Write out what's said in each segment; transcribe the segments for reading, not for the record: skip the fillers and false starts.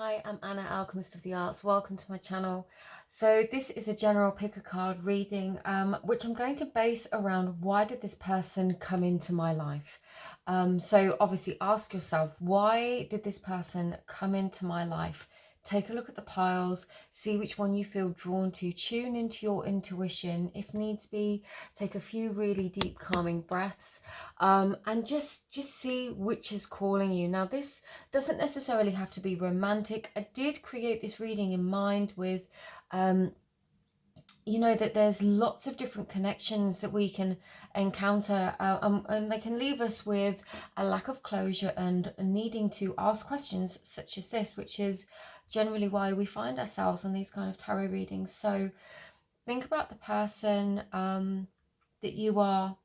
Hi, I'm Anna, Alchemist of the Arts. Welcome to my channel. So this is a general pick a card reading, which I'm going to base around why did this person come into my life? So obviously ask yourself, why did this person come into my life? Take a look at the piles, see which one you feel drawn to, tune into your intuition. If needs be, take a few really deep calming breaths, and just see which is calling you. Now this doesn't necessarily have to be romantic. I did create this reading in mind with that there's lots of different connections that we can encounter, and they can leave us with a lack of closure and needing to ask questions such as this, which is generally why we find ourselves on these kind of tarot readings. So think about the person that you are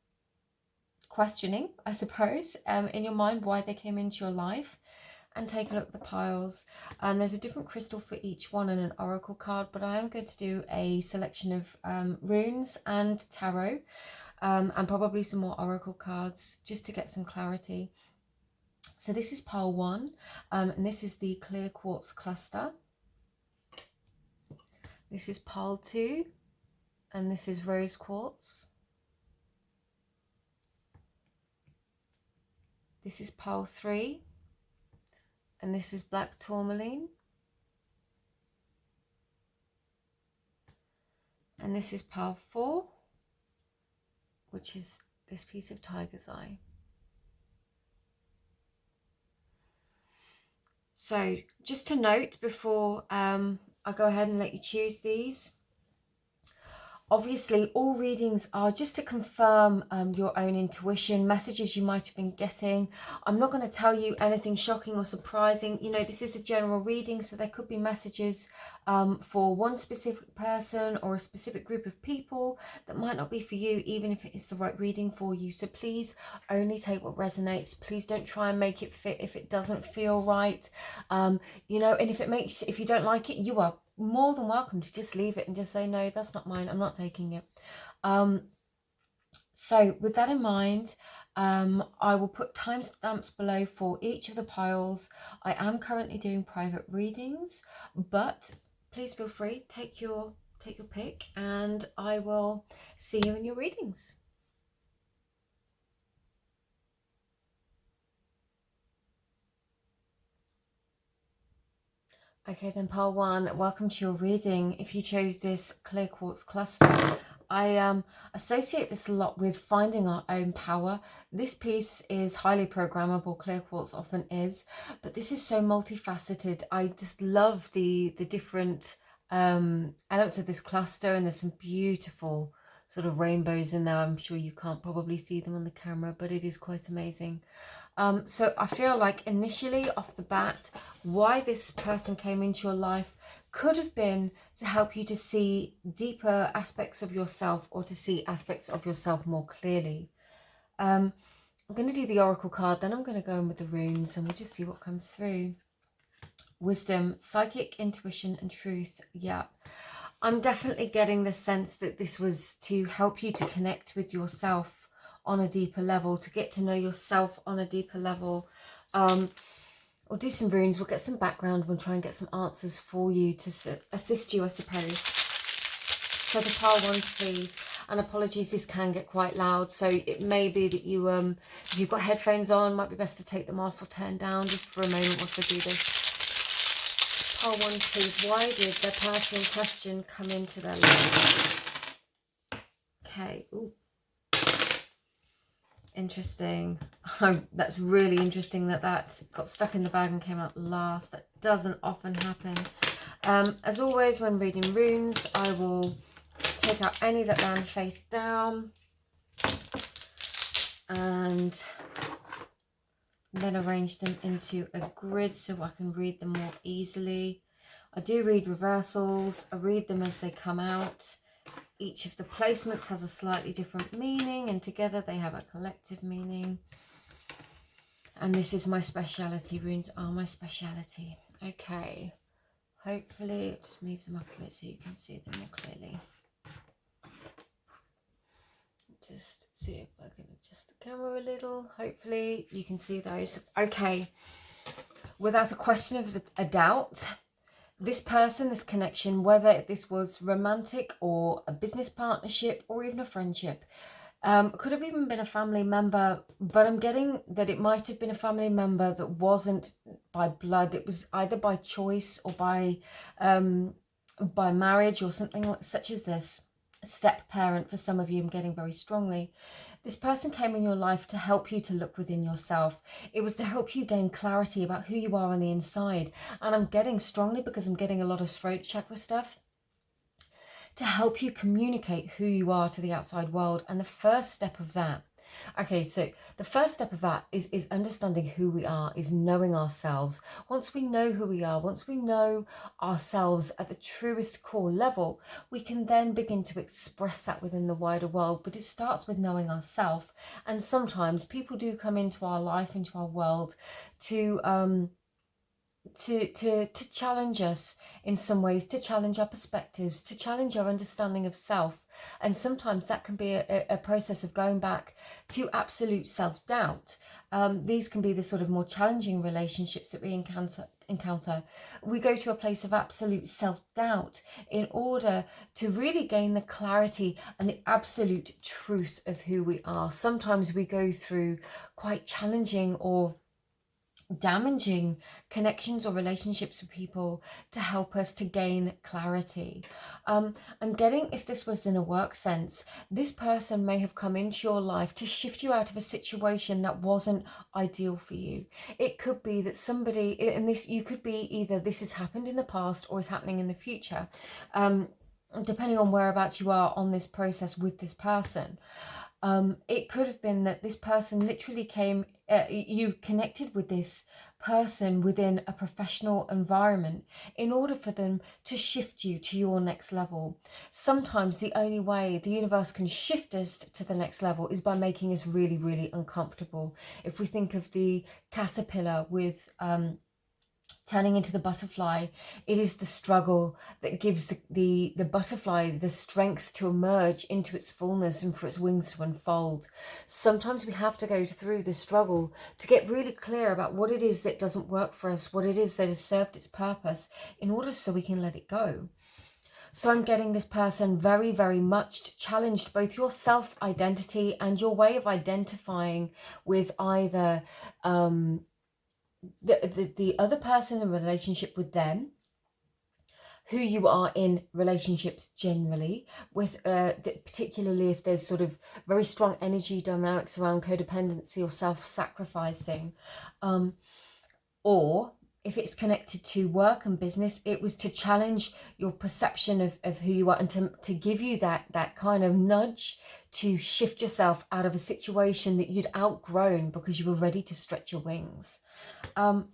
questioning, I suppose, in your mind, why they came into your life, and take a look at the piles. And there's a different crystal for each one and an oracle card, but I am going to do a selection of runes and tarot, and probably some more oracle cards just to get some clarity. So this is pile 1, and this is the clear quartz cluster. This is pile 2, and this is rose quartz. This is pile 3, and this is black tourmaline. And this is pile 4, which is this piece of tiger's eye. So just to note before I go ahead and let you choose these, obviously all readings are just to confirm your own intuition, messages you might have been getting. I'm not going to tell you anything shocking or surprising. This is a general reading, so there could be messages for one specific person or a specific group of people that might not be for you, even if it is the right reading for you. So please only take what resonates. Please don't try and make it fit if it doesn't feel right. And if you don't like it, you are more than welcome to just leave it and just say, no, that's not mine, I'm not taking it. So with that in mind, I will put timestamps below for each of the piles. I am currently doing private readings, but please feel free, take your pick, and I will see you in your readings. Okay, then pile 1, welcome to your reading. If you chose this clear quartz cluster, I associate this a lot with finding our own power. This piece is highly programmable, clear quartz often is, but this is so multifaceted. I just love the different elements of this cluster, and there's some beautiful sort of rainbows in there. I'm sure you can't probably see them on the camera, but it is quite amazing. So I feel like initially off the bat, why this person came into your life could have been to help you to see deeper aspects of yourself, or to see aspects of yourself more clearly. I'm going to do the oracle card, then I'm going to go in with the runes, and we'll just see what comes through. Wisdom, psychic, intuition, and truth. Yeah. I'm definitely getting the sense that this was to help you to connect with yourself on a deeper level, to get to know yourself on a deeper level. We'll do some runes, we'll get some background, we'll try and get some answers for you to assist you, I suppose. So the pile 1s, please. And apologies, this can get quite loud, so it may be that you, if you've got headphones on, might be best to take them off or turn down just for a moment whilst I do this. Pile 1, please. Why did the person in question come into their life? Okay. Ooh. Interesting. That's really interesting that got stuck in the bag and came out last. That doesn't often happen. As always, when reading runes, I will take out any that land face down and then arrange them into a grid so I can read them more easily. I do read reversals. I read them as they come out. Each of the placements has a slightly different meaning, and together they have a collective meaning. And this is my speciality. Runes are my speciality. Okay. Hopefully, just move them up a bit so you can see them more clearly. Just see if I can adjust the camera a little. Hopefully, you can see those. Okay. Without a question of a doubt, this person, this connection, whether this was romantic or a business partnership or even a friendship, could have even been a family member, but I'm getting that it might have been a family member that wasn't by blood. It was either by choice or by marriage or something such as this. A step parent for some of you, I'm getting very strongly. This person came in your life to help you to look within yourself. It was to help you gain clarity about who you are on the inside. And I'm getting strongly, because I'm getting a lot of throat chakra stuff, to help you communicate who you are to the outside world. And the first step of that, okay, so the first step of that is understanding who we are, is knowing ourselves. Once we know who we are, once we know ourselves at the truest core level, we can then begin to express that within the wider world. But it starts with knowing ourselves. And sometimes people do come into our life, into our world, to challenge us in some ways, to challenge our perspectives, to challenge our understanding of self. And sometimes that can be a process of going back to absolute self-doubt. These can be the sort of more challenging relationships that we encounter. We go to a place of absolute self-doubt in order to really gain the clarity and the absolute truth of who we are. Sometimes we go through quite challenging or damaging connections or relationships with people to help us to gain clarity. I'm getting, if this was in a work sense, this person may have come into your life to shift you out of a situation that wasn't ideal for you. It could be that somebody in this, you could be either this has happened in the past or is happening in the future, depending on whereabouts you are on this process with this person. It could have been that this person literally came, you connected with this person within a professional environment in order for them to shift you to your next level. Sometimes the only way the universe can shift us to the next level is by making us really, really uncomfortable. If we think of the caterpillar with turning into the butterfly, it is the struggle that gives the butterfly the strength to emerge into its fullness and for its wings to unfold. Sometimes we have to go through the struggle to get really clear about what it is that doesn't work for us, what it is that has served its purpose, in order so we can let it go. So I'm getting this person very, very much challenged both your self-identity and your way of identifying with either the other person in relationship with them, who you are in relationships generally with, particularly if there's sort of very strong energy dynamics around codependency or self-sacrificing, or if it's connected to work and business, it was to challenge your perception of who you are and to give you that kind of nudge to shift yourself out of a situation that you'd outgrown because you were ready to stretch your wings. The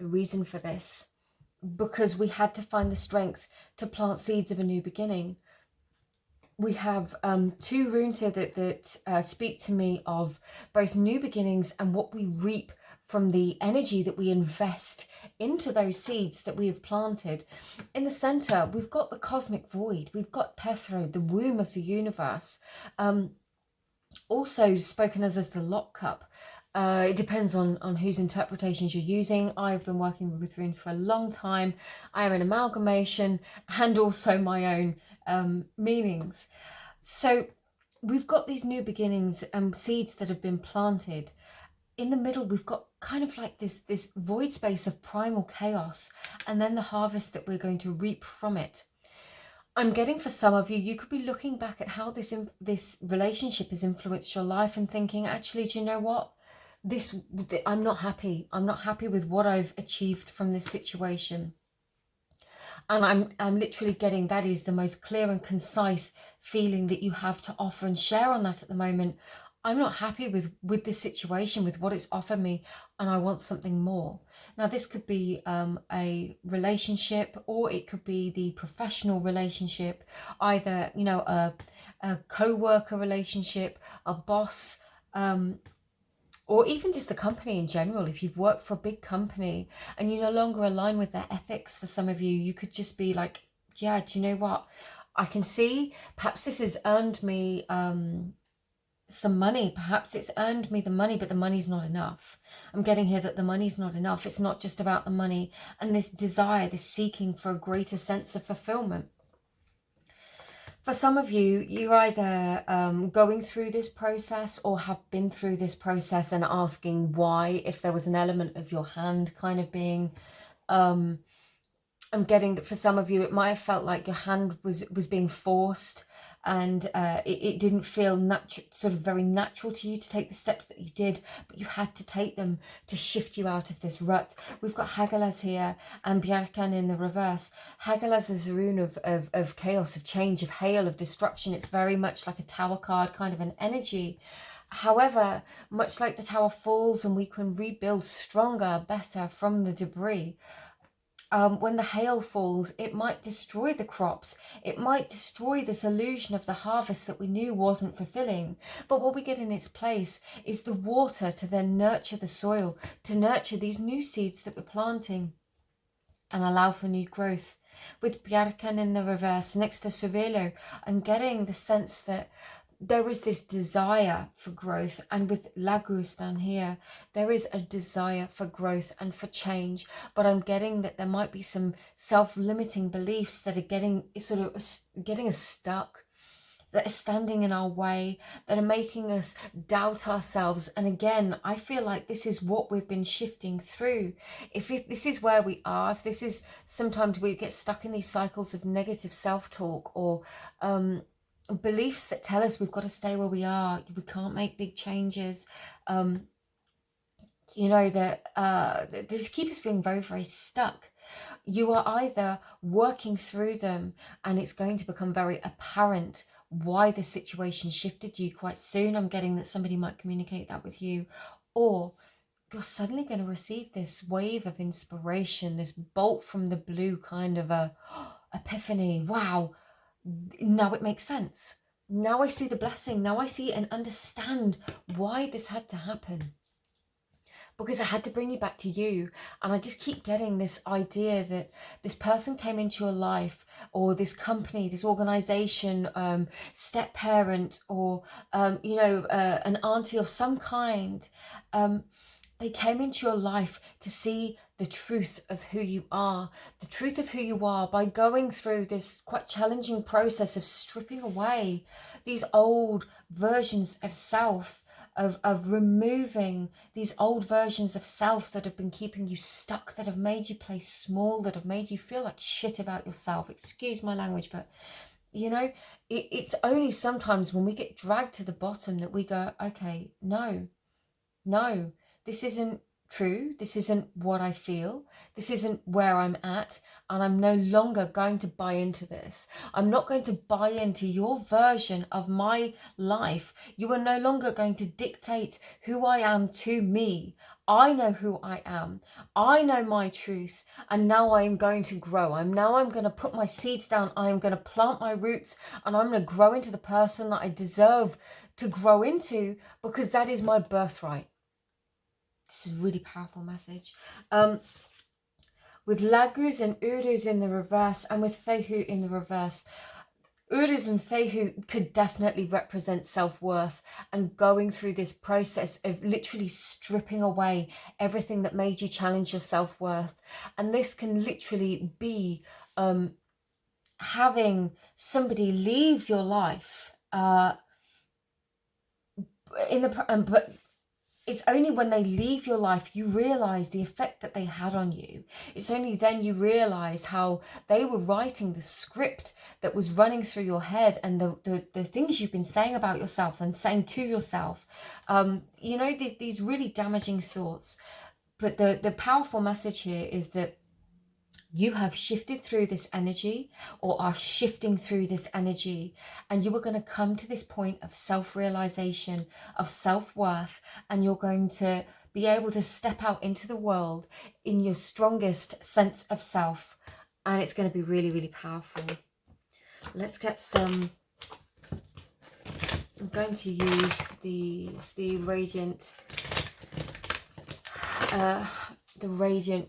reason for this, because we had to find the strength to plant seeds of a new beginning. We have two runes here that speak to me of both new beginnings and what we reap from the energy that we invest into those seeds that we have planted. In the center, we've got the cosmic void. We've got Pethro, the womb of the universe, also spoken as the lock cup. It depends on whose interpretations you're using. I've been working with runes for a long time. I am an amalgamation and also my own meanings. So we've got these new beginnings and seeds that have been planted. In the middle, we've got kind of like this void space of primal chaos, and then the harvest that we're going to reap from it. I'm getting, for some of you, you could be looking back at how this relationship has influenced your life and thinking, actually, do you know what? I'm not happy. I'm not happy with what I've achieved from this situation. And I'm literally getting, that is the most clear and concise feeling that you have to offer and share on that at the moment. I'm not happy with this situation, with what it's offered me, and I want something more. Now, this could be a relationship, or it could be the professional relationship, either, you know, a co-worker relationship, a boss, or even just the company in general. If you've worked for a big company and you no longer align with their ethics, for some of you, you could just be like, yeah, do you know what? I can see perhaps this has earned me some money. Perhaps it's earned me the money, but the money's not enough. I'm getting here that the money's not enough. It's not just about the money and this desire, this seeking for a greater sense of fulfillment. For some of you, you're either going through this process or have been through this process and asking why, if there was an element of your hand kind of being, I'm getting that for some of you, it might have felt like your hand was being forced, and it didn't feel sort of very natural to you to take the steps that you did, but you had to take them to shift you out of this rut. We've got Hagalaz here and Bjarkan in the reverse. Hagalaz is a rune of chaos, of change, of hail, of destruction. It's very much like a tower card, kind of an energy. However, much like the tower falls and we can rebuild stronger, better from the debris, when the hail falls, it might destroy the crops. It might destroy this illusion of the harvest that we knew wasn't fulfilling. But what we get in its place is the water to then nurture the soil, to nurture these new seeds that we're planting and allow for new growth. With Bjarkan in the reverse next to Cervelo, I'm getting the sense that there is this desire for growth, and with Lagos down here, there is a desire for growth and for change, but I'm getting that there might be some self-limiting beliefs that are getting us stuck, that are standing in our way, that are making us doubt ourselves. And again, I feel like this is what we've been shifting through. If this is where we are, if this is, sometimes we get stuck in these cycles of negative self-talk or beliefs that tell us we've got to stay where we are, we can't make big changes, that just keep us feeling very, very stuck. You are either working through them and it's going to become very apparent why the situation shifted you quite soon. I'm getting that somebody might communicate that with you, or you're suddenly going to receive this wave of inspiration, this bolt from the blue kind of a epiphany. Wow, now it makes sense. Now I see the blessing. Now I see and understand why this had to happen. Because I had to bring you back to you. And I just keep getting this idea that this person came into your life, or this company, this organization, step parent, or, an auntie of some kind. They came into your life to see the truth of who you are, by going through this quite challenging process of stripping away these old versions of self, of removing these old versions of self that have been keeping you stuck, that have made you play small, that have made you feel like shit about yourself. Excuse my language, but it's only sometimes when we get dragged to the bottom that we go, okay, no, this isn't true. This isn't what I feel. This isn't where I'm at. And I'm no longer going to buy into this. I'm not going to buy into your version of my life. You are no longer going to dictate who I am to me. I know who I am. I know my truth. And now I am going to grow. I'm going to put my seeds down. I am going to plant my roots, and I'm going to grow into the person that I deserve to grow into, because that is my birthright. This is a really powerful message. With Laguz and Uruz in the reverse, and with Fehu in the reverse, Uruz and Fehu could definitely represent self-worth, and going through this process of literally stripping away everything that made you challenge your self-worth. And this can literally be having somebody leave your life but it's only when they leave your life you realize the effect that they had on you. It's only then you realize how they were writing the script that was running through your head, and the things you've been saying about yourself and saying to yourself, these really damaging thoughts. But the powerful message here is that you have shifted through this energy, or are shifting through this energy, and you are going to come to this point of self-realization, of self-worth, and you're going to be able to step out into the world in your strongest sense of self, and it's going to be really, really powerful. Let's get some. I'm going to use the Radiant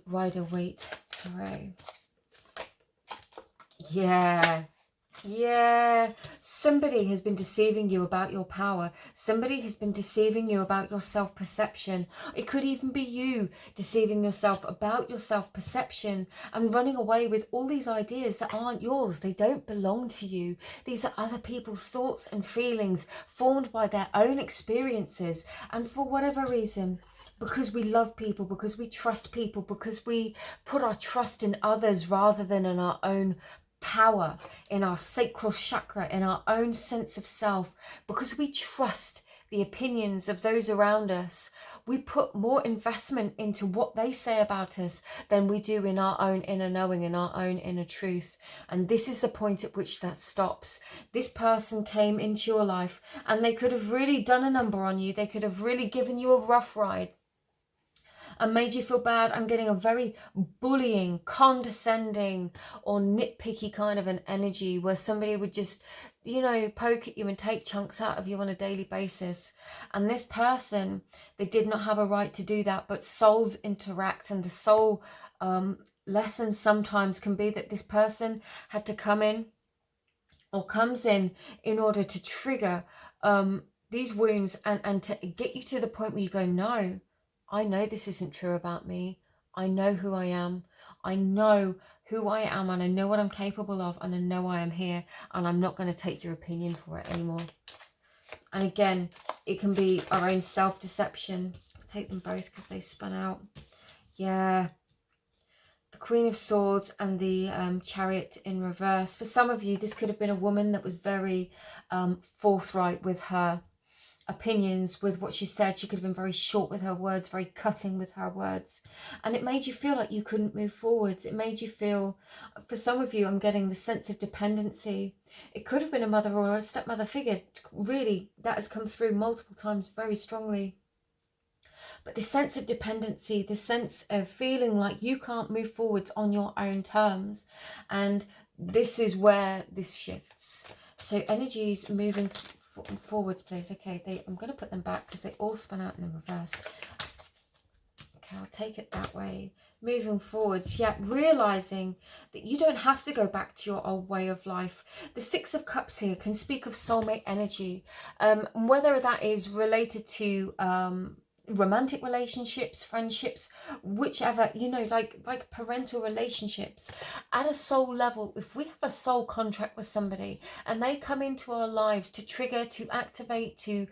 Rider Waite Tarot. Yeah, Yeah, somebody has been deceiving you about your power. Somebody has been deceiving you about your self-perception. It could even be you deceiving yourself about your self-perception and running away with all these ideas that aren't yours. They don't belong to you. These are other people's thoughts and feelings formed by their own experiences. And for whatever reason, because we love people, because we trust people, because we put our trust in others rather than in our own power, in our sacral chakra, in our own sense of self, because we trust the opinions of those around us, we put more investment into what they say about us than we do in our own inner knowing, in our own inner truth. And this is the point at which that stops. This person came into your life and they could have really done a number on you. They could have really given you a rough ride and made you feel bad. I'm getting a very bullying, condescending, or nitpicky kind of an energy where somebody would just, you know, poke at you and take chunks out of you on a daily basis. And this person, they did not have a right to do that, but souls interact, and the soul lesson sometimes can be that this person had to come in or comes in order to trigger these wounds and to get you to the point where you go, no, I know this isn't true about me. I know who I am. I know who I am, and I know what I'm capable of, and I know I am here, and I'm not going to take your opinion for it anymore. And again, it can be our own self-deception. I'll take them both because they spun out. Yeah. The Queen of Swords and the Chariot in reverse. For some of you, this could have been a woman that was very forthright with her opinions, with what she said. She could have been very short with her words, very cutting with her words. And it made you feel like you couldn't move forwards. It made you feel, for some of you, I'm getting the sense of dependency. It could have been a mother or a stepmother figure. Really, that has come through multiple times very strongly. But the sense of dependency, the sense of feeling like you can't move forwards on your own terms. And this is where this shifts. So energies moving forwards, please. Okay, I'm going to put them back because they all spun out in the reverse. Okay, I'll take it that way. Moving forwards, yeah, realizing that you don't have to go back to your old way of life. The Six of Cups here can speak of soulmate energy, whether that is related to romantic relationships, friendships, whichever, you know, like parental relationships. At a soul level, if we have a soul contract with somebody and they come into our lives to trigger, to activate, to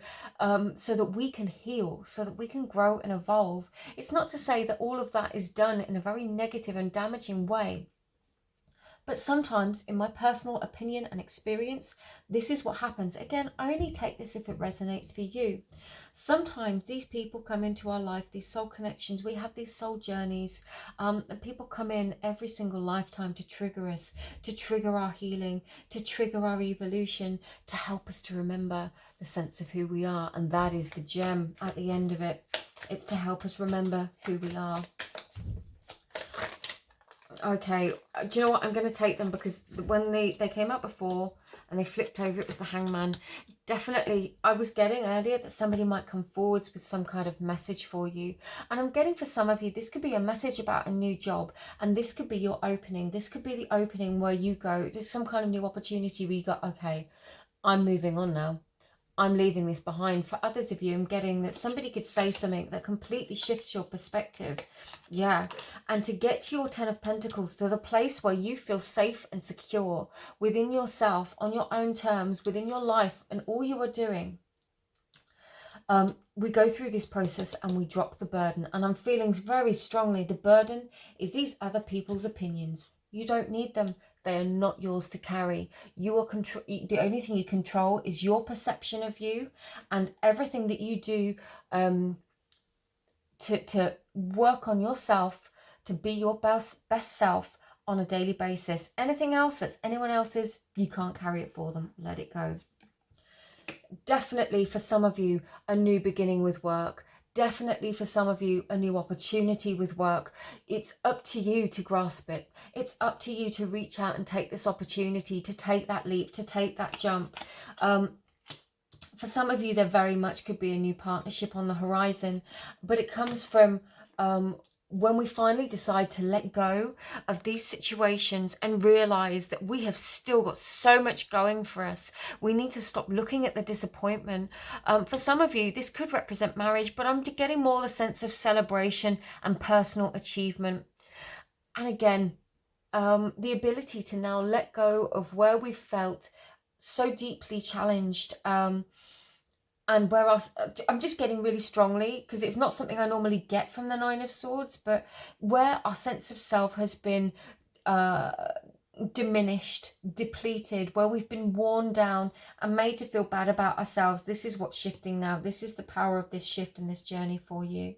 so that we can heal, so that we can grow and evolve, it's not to say that all of that is done in a very negative and damaging way. But sometimes, in my personal opinion and experience, this is what happens. Again, only take this if it resonates for you. Sometimes these people come into our life, these soul connections, we have these soul journeys, and people come in every single lifetime to trigger us, to trigger our healing, to trigger our evolution, to help us to remember the sense of who we are. And that is the gem at the end of it. It's to help us remember who we are. Okay, do you know what? I'm going to take them because when they came out before and they flipped over, it was the Hangman. Definitely, I was getting earlier that somebody might come forwards with some kind of message for you. And I'm getting for some of you, this could be a message about a new job. And this could be your opening. This could be the opening where you go, there's some kind of new opportunity where you go, okay, I'm moving on now. I'm leaving this behind. For others of you, I'm getting that somebody could say something that completely shifts your perspective. Yeah. And to get to your 10 of Pentacles, to the place where you feel safe and secure within yourself, on your own terms, within your life and all you are doing. We go through this process and we drop the burden. And I'm feeling very strongly the burden is these other people's opinions. You don't need them. They are not yours to carry. You are the only thing you control is your perception of you and everything that you do to work on yourself, to be your best self on a daily basis. Anything else that's anyone else's, you can't carry it for them. Let it go. Definitely for some of you, a new beginning with work. Definitely for some of you, a new opportunity with work. It's up to you to grasp it. It's up to you to reach out and take this opportunity, to take that leap, to take that jump. For some of you, there very much could be a new partnership on the horizon, but it comes from when we finally decide to let go of these situations and realize that we have still got so much going for us, we need to stop looking at the disappointment. For some of you, this could represent marriage, but I'm getting more the sense of celebration and personal achievement. And again, the ability to now let go of where we felt so deeply challenged, and where I'm just getting really strongly, because it's not something I normally get from the Nine of Swords, but where our sense of self has been uh, diminished, depleted, where we've been worn down and made to feel bad about ourselves. This is what's shifting now. This is the power of this shift and this journey for you.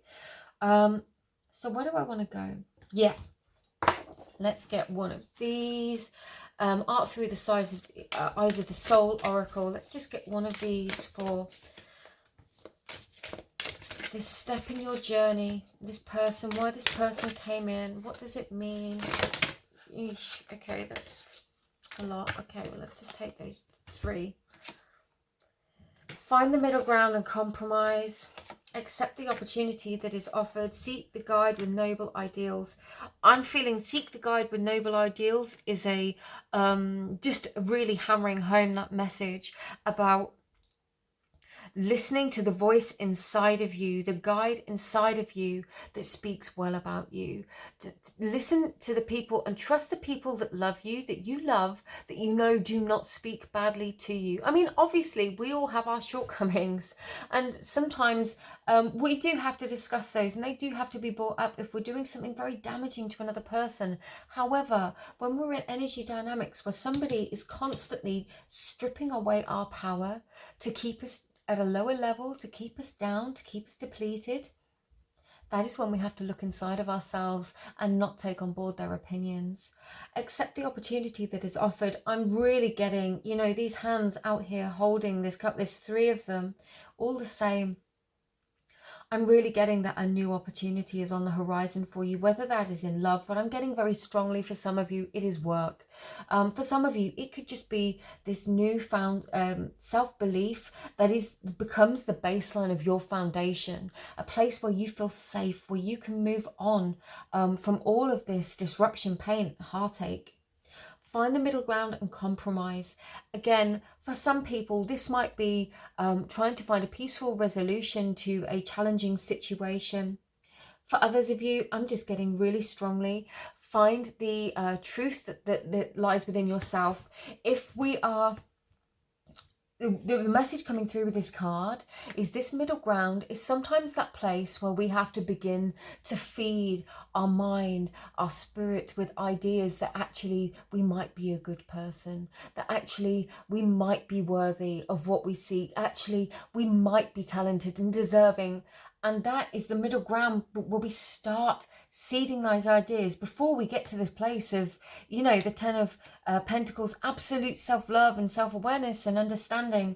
So where do I want to go? Yeah, let's get one of these. Art Through the Eyes of the Soul Oracle. Let's just get one of these for this step in your journey, this person, why this person came in, what does it mean? Eesh, okay, that's a lot. Okay, well, let's just take those three. Find the middle ground and compromise. Accept the opportunity that is offered. Seek the guide with noble ideals. I'm feeling seek the guide with noble ideals is a just really hammering home that message about listening to the voice inside of you, the guide inside of you that speaks well about you. To listen to the people and trust the people that love you, that you love, that you know do not speak badly to you. I mean, obviously, we all have our shortcomings, and sometimes we do have to discuss those, and they do have to be brought up if we're doing something very damaging to another person. However, when we're in energy dynamics where somebody is constantly stripping away our power to keep us at a lower level, to keep us down, to keep us depleted, that is when we have to look inside of ourselves and not take on board their opinions. Accept the opportunity that is offered. I'm really getting, you know, these hands out here holding this cup. There's three of them, all the same. I'm really getting that a new opportunity is on the horizon for you, whether that is in love, but I'm getting very strongly for some of you, it is work. For some of you, it could just be this newfound self-belief that becomes the baseline of your foundation, a place where you feel safe, where you can move on from all of this disruption, pain, heartache. Find the middle ground and compromise. Again, for some people, this might be trying to find a peaceful resolution to a challenging situation. For others of you, I'm just getting really strongly. Find the truth that lies within yourself. If we are the message coming through with this card is this middle ground is sometimes that place where we have to begin to feed our mind, our spirit with ideas that actually we might be a good person, that actually we might be worthy of what we seek, actually we might be talented and deserving. And that is the middle ground where we start seeding those ideas before we get to this place of, you know, the Ten of Pentacles, absolute self-love and self-awareness and understanding,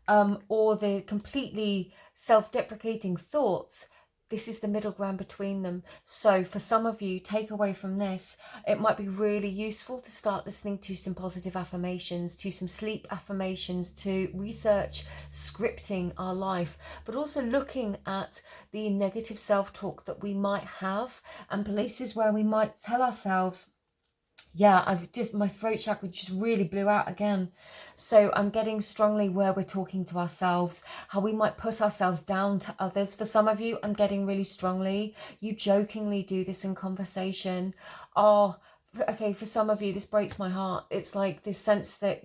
or the completely self-deprecating thoughts. This is the middle ground between them. So for some of you, take away from this, it might be really useful to start listening to some positive affirmations, to some sleep affirmations, to research scripting our life, but also looking at the negative self-talk that we might have and places where we might tell ourselves, yeah, my throat chakra just really blew out again. So I'm getting strongly where we're talking to ourselves, how we might put ourselves down to others. For some of you, I'm getting really strongly, you jokingly do this in conversation. Oh, okay, for some of you, this breaks my heart. It's like this sense that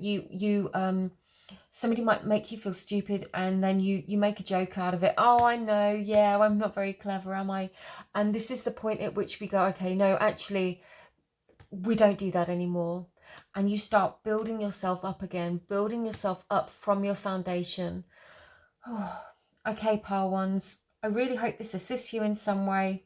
somebody might make you feel stupid and then you make a joke out of it. Oh, I know, yeah, I'm not very clever, am I? And this is the point at which we go, okay, no, actually, we don't do that anymore. And you start building yourself up again, building yourself up from your foundation. Okay, pile ones, I really hope this assists you in some way.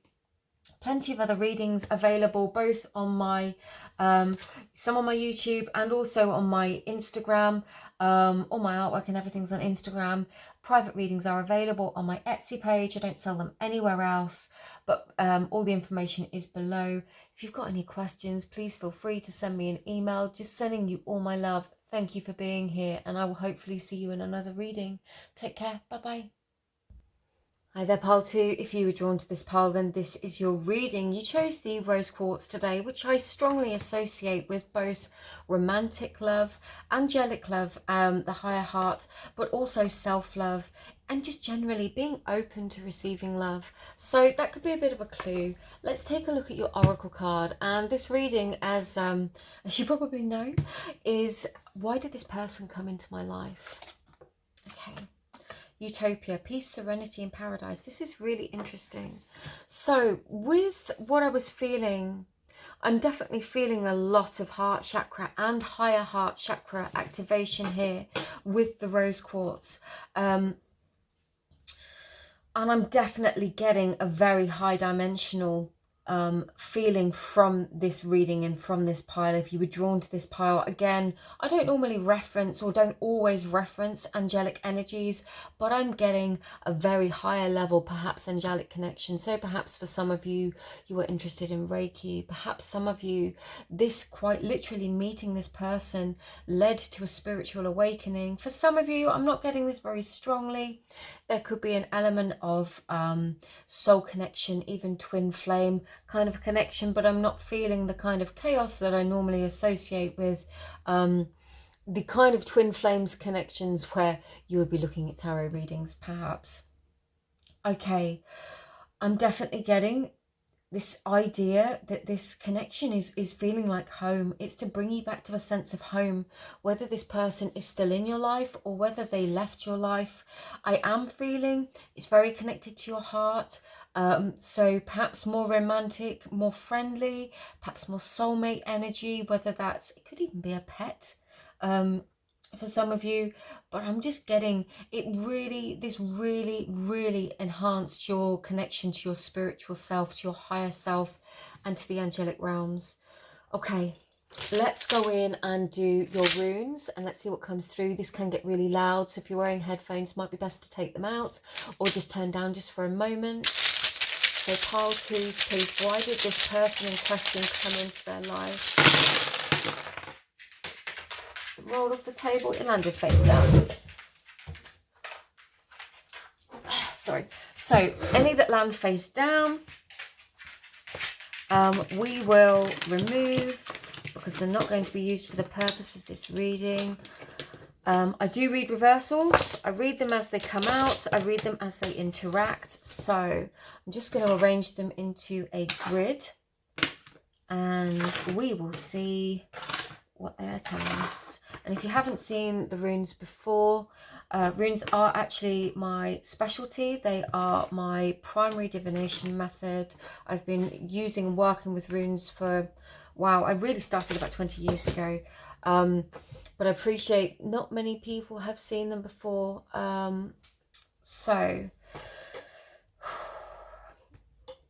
Plenty of other readings available both on my some on my YouTube and also on my Instagram. All my artwork and everything's on Instagram. Private readings are available on my Etsy page. I don't sell them anywhere else, but all the information is below. If you've got any questions, please feel free to send me an email. Just sending you all my love. Thank you for being here, and I will hopefully see you in another reading. Take care. Bye bye. Hi there, pile 2. If you were drawn to this pile, then this is your reading. You chose the rose quartz today, which I strongly associate with both romantic love, angelic love, the higher heart, but also self-love, and just generally being open to receiving love. So that could be a bit of a clue. Let's take a look at your oracle card. And this reading, as you probably know, is why did this person come into my life? Okay. Utopia, peace, serenity, and paradise. This is really interesting. So with what I was feeling, I'm definitely feeling a lot of heart chakra and higher heart chakra activation here with the rose quartz. And I'm definitely getting a very high dimensional feeling from this reading and from this pile. If you were drawn to this pile, again, I don't normally reference or don't always reference angelic energies, but I'm getting a very higher level, perhaps angelic connection. So perhaps for some of you, you were interested in Reiki. Perhaps some of you, this quite literally meeting this person led to a spiritual awakening. For some of you, I'm not getting this very strongly. There could be an element of soul connection, even twin flame kind of connection, but I'm not feeling the kind of chaos that I normally associate with the kind of twin flames connections where you would be looking at tarot readings, perhaps. Okay, I'm definitely getting this idea that this connection is feeling like home. It's to bring you back to a sense of home, whether this person is still in your life or whether they left your life. I am feeling it's very connected to your heart. So perhaps more romantic, more friendly, perhaps more soulmate energy, whether that's, it could even be a pet. For some of you, but I'm just getting it really, this really enhanced your connection to your spiritual self, to your higher self, and to the angelic realms. Okay, let's go in and do your runes and let's see what comes through. This can get really loud, so if you're wearing headphones, might be best to take them out or just turn down just for a moment. So pile 2s, please, why did this person in question come into their life? Roll off the table, it landed face down. Sorry. So any that land face down, we will remove because they're not going to be used for the purpose of this reading. I do read reversals. I read them as they come out. I read them as they interact. So I'm just going to arrange them into a grid and we will see what they're telling us. And if you haven't seen the runes before, runes are actually my specialty. They are my primary divination method. I've been using and working with runes for, wow, I really started about 20 years ago. But I appreciate not many people have seen them before. So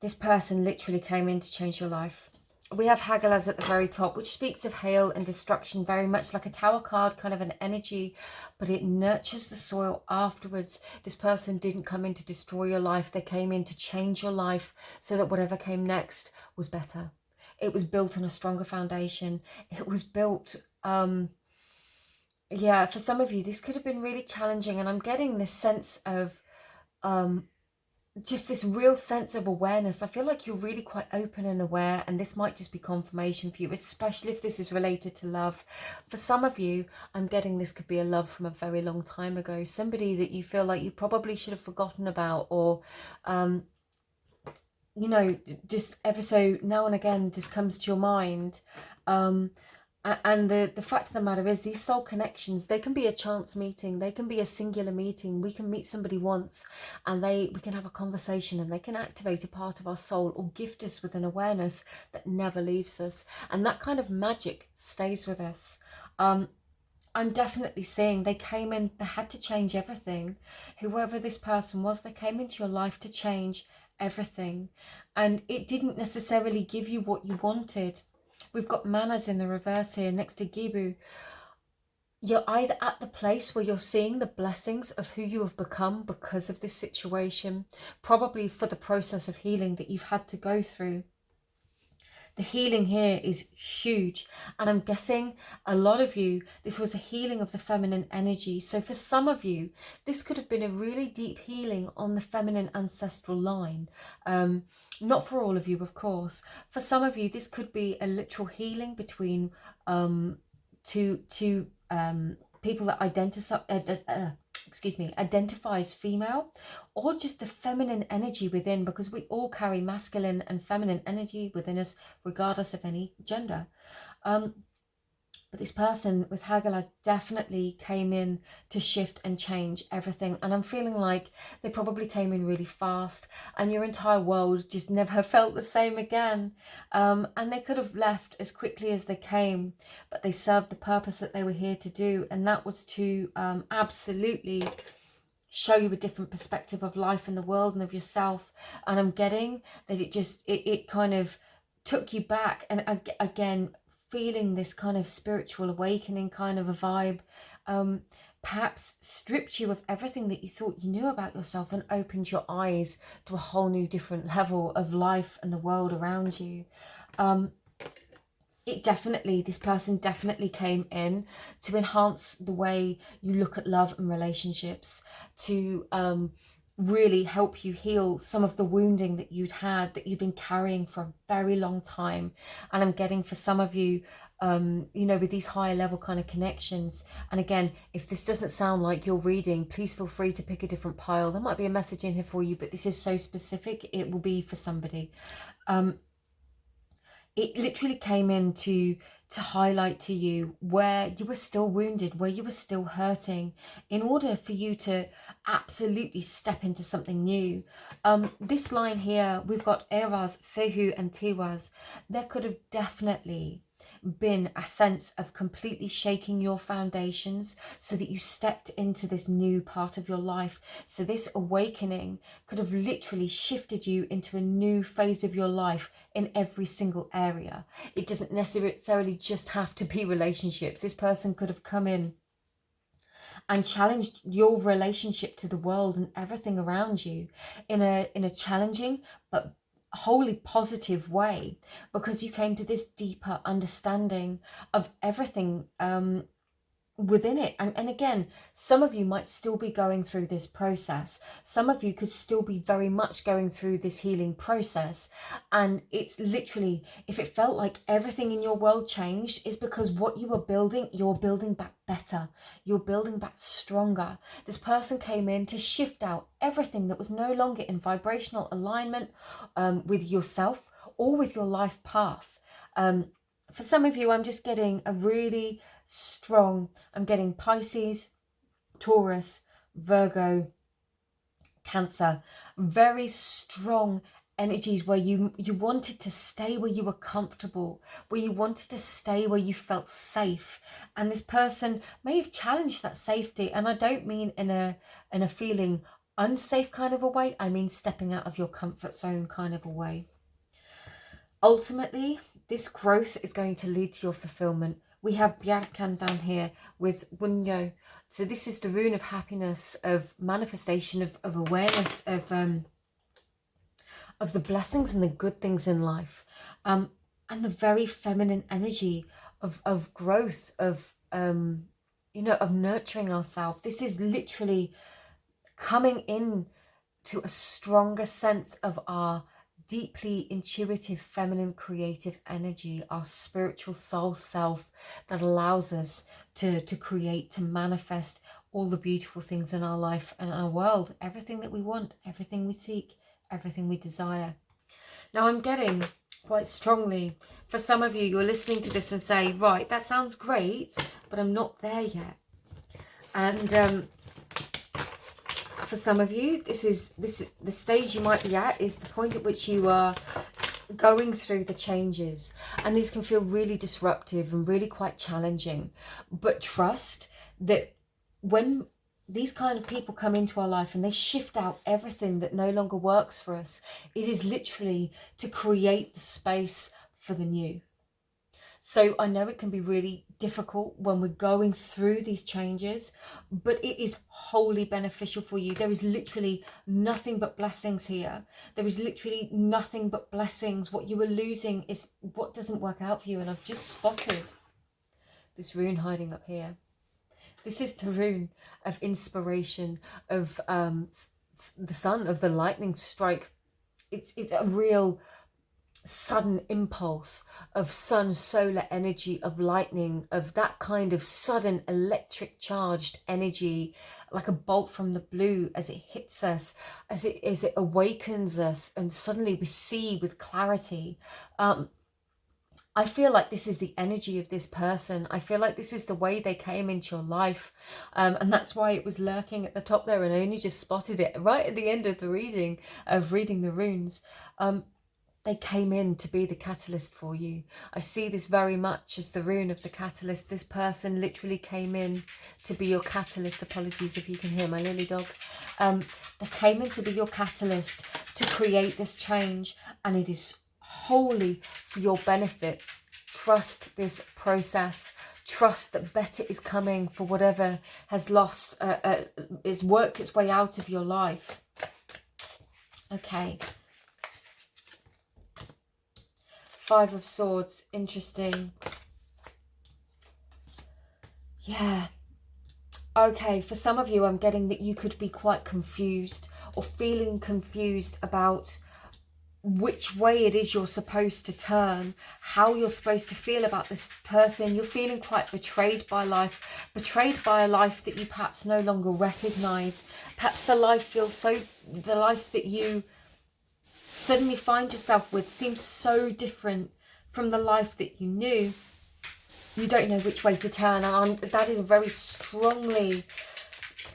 this person literally came in to change your life. We have Hagalaz at the very top, which speaks of hail and destruction, very much like a tower card, kind of an energy, but it nurtures the soil afterwards. This person didn't come in to destroy your life. They came in to change your life so that whatever came next was better. It was built on a stronger foundation. It was built, yeah, for some of you, this could have been really challenging. And I'm getting this sense of, just this real sense of awareness. I feel like you're really quite open and aware, and this might just be confirmation for you, especially if this is related to love. For some of you, I'm getting this could be a love from a very long time ago, somebody that you feel like you probably should have forgotten about, or you know, just ever so now and again just comes to your mind. And the fact of the matter is, these soul connections, they can be a chance meeting, they can be a singular meeting. We can meet somebody once and we can have a conversation and they can activate a part of our soul or gift us with an awareness that never leaves us, and that kind of magic stays with us. I'm definitely seeing they came in, they had to change everything. Whoever this person was, they came into your life to change everything, and it didn't necessarily give you what you wanted. We've got Manas in the reverse here next to Gibu. You're either at the place where you're seeing the blessings of who you have become because of this situation, probably for the process of healing that you've had to go through. The healing here is huge. And I'm guessing a lot of you, this was a healing of the feminine energy. So for some of you, this could have been a really deep healing on the feminine ancestral line. Not for all of you, of course. For some of you, this could be a literal healing between two people that identify as female, or just the feminine energy within, because we all carry masculine and feminine energy within us, regardless of any gender. But this person with Hagala definitely came in to shift and change everything. And I'm feeling like they probably came in really fast, and your entire world just never felt the same again. And they could have left as quickly as they came, but they served the purpose that they were here to do. And that was to absolutely show you a different perspective of life and the world and of yourself. And I'm getting that it kind of took you back, and again, feeling this kind of spiritual awakening kind of a vibe, perhaps stripped you of everything that you thought you knew about yourself and opened your eyes to a whole new different level of life and the world around you. This person definitely came in to enhance the way you look at love and relationships, to really help you heal some of the wounding that that you've been carrying for a very long time. And I'm getting, for some of you, with these higher level kind of connections, and again, if this doesn't sound like your reading, please feel free to pick a different pile. There might be a message in here for you, but this is so specific, it will be for somebody. It literally came in to highlight to you where you were still wounded, where you were still hurting, in order for you to absolutely step into something new. This line here, we've got Eras, Fehu and Tiwaz. There could have definitely been a sense of completely shaking your foundations so that you stepped into this new part of your life. So this awakening could have literally shifted you into a new phase of your life in every single area. It doesn't necessarily just have to be relationships. This person could have come in and challenged your relationship to the world and everything around you in a challenging but wholly positive way, because you came to this deeper understanding of everything within it. And again, some of you might still be going through this process. Some of you could still be very much going through this healing process. And it's literally, if it felt like everything in your world changed, it's because what you were building, you're building back better. You're building back stronger. This person came in to shift out everything that was no longer in vibrational alignment with yourself or with your life path. For some of you, I'm just getting a really strong, I'm getting Pisces, Taurus, Virgo, Cancer, very strong energies where you wanted to stay where you were comfortable, where you wanted to stay where you felt safe. And this person may have challenged that safety. And I don't mean in a feeling unsafe kind of a way. I mean stepping out of your comfort zone kind of a way. Ultimately, this growth is going to lead to your fulfillment. We have Bjarkan down here with Bunyo. So this is the rune of happiness, of manifestation, of awareness, of the blessings and the good things in life. And the very feminine energy of growth, of nurturing ourselves. This is literally coming in to a stronger sense of our deeply intuitive, feminine, creative energy, our spiritual soul self that allows us to create, to manifest all the beautiful things in our life and our world, everything that we want, everything we seek, everything we desire. Now I'm getting quite strongly, for some of you, you're listening to this and say, right, that sounds great, but I'm not there yet. And for some of you, this is the stage you might be at, is the point at which you are going through the changes, and these can feel really disruptive and really quite challenging. But trust that when these kind of people come into our life and they shift out everything that no longer works for us, it is literally to create the space for the new. So I know it can be really difficult when we're going through these changes, but it is wholly beneficial for you. There is literally nothing but blessings here. There is literally nothing but blessings. What you are losing is what doesn't work out for you. And I've just spotted this rune hiding up here. This is the rune of inspiration, of the sun, of the lightning strike. It's a real sudden impulse of sun, solar energy, of lightning, of that kind of sudden electric charged energy, like a bolt from the blue, as it hits us, as it awakens us, and suddenly we see with clarity. I feel like this is the energy of this person. I feel like this is the way they came into your life. And that's why it was lurking at the top there, and I only just spotted it right at the end of the reading, of reading the runes. They came in to be the catalyst for you. I see this very much as the rune of the catalyst. This person literally came in to be your catalyst. Apologies if you can hear my lily dog. They came in to be your catalyst to create this change, and it is wholly for your benefit. Trust this process. Trust that better is coming for whatever has lost, it's worked its way out of your life. Okay. Five of Swords, interesting. Yeah. Okay, for some of you, I'm getting that you could be quite confused, or feeling confused about which way it is you're supposed to turn, how you're supposed to feel about this person. You're feeling quite betrayed by life, betrayed by a life that you perhaps no longer recognize. Perhaps the life that you suddenly find yourself with seems so different from the life that you knew. You don't know which way to turn, and that is a very strongly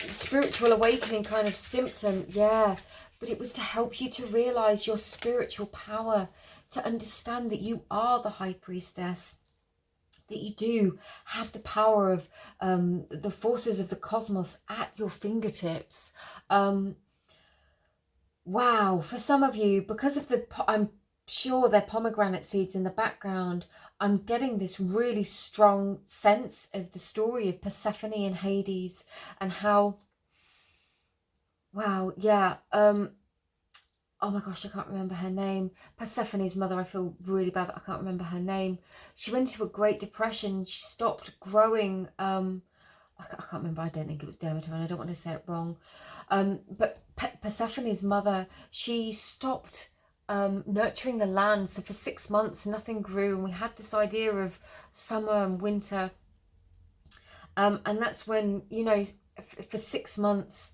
spiritual awakening kind of symptom. Yeah, but it was to help you to realize your spiritual power, to understand that you are the High Priestess, that you do have the power of the forces of the cosmos at your fingertips. Wow, for some of you, because of I'm sure they're pomegranate seeds in the background, I'm getting this really strong sense of the story of Persephone and Hades, and how, wow, yeah, oh my gosh, I can't remember her name. Persephone's mother, I feel really bad that I can't remember her name. She went into a Great Depression. She stopped growing. I can't remember. I don't think it was Demeter, and I don't want to say it wrong. But Persephone's mother, she stopped nurturing the land. So for 6 months, nothing grew. And we had this idea of summer and winter. And that's when, you know, for 6 months,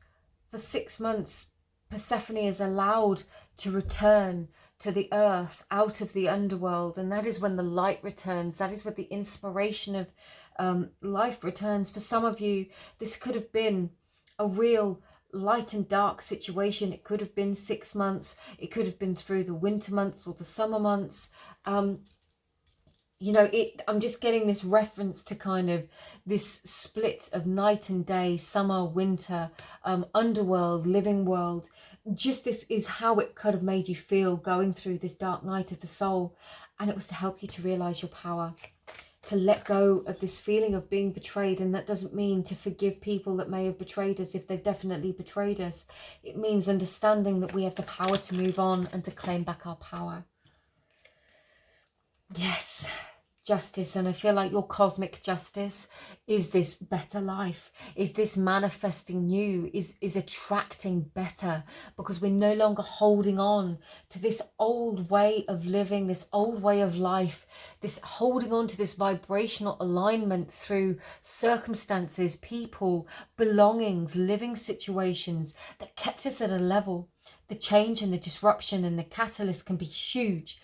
Persephone is allowed to return to the earth, out of the underworld. And that is when the light returns. That is when the inspiration of life returns. For some of you, this could have been a real light and dark situation. It could have been 6 months. It could have been through the winter months or the summer months. You know, I'm just getting this reference to kind of this split of night and day, summer, winter, underworld, living world. Just this is how it could have made you feel going through this dark night of the soul. And it was to help you to realize your power, to let go of this feeling of being betrayed. And that doesn't mean to forgive people that may have betrayed us if they've definitely betrayed us. It means understanding that we have the power to move on and to claim back our power. Yes, justice. And I feel like your cosmic justice is this better life, is this manifesting new, is attracting better, because we're no longer holding on to this old way of living, this old way of life, this holding on to this vibrational alignment through circumstances, people, belongings, living situations that kept us at a level. The change and the disruption and the catalyst can be huge.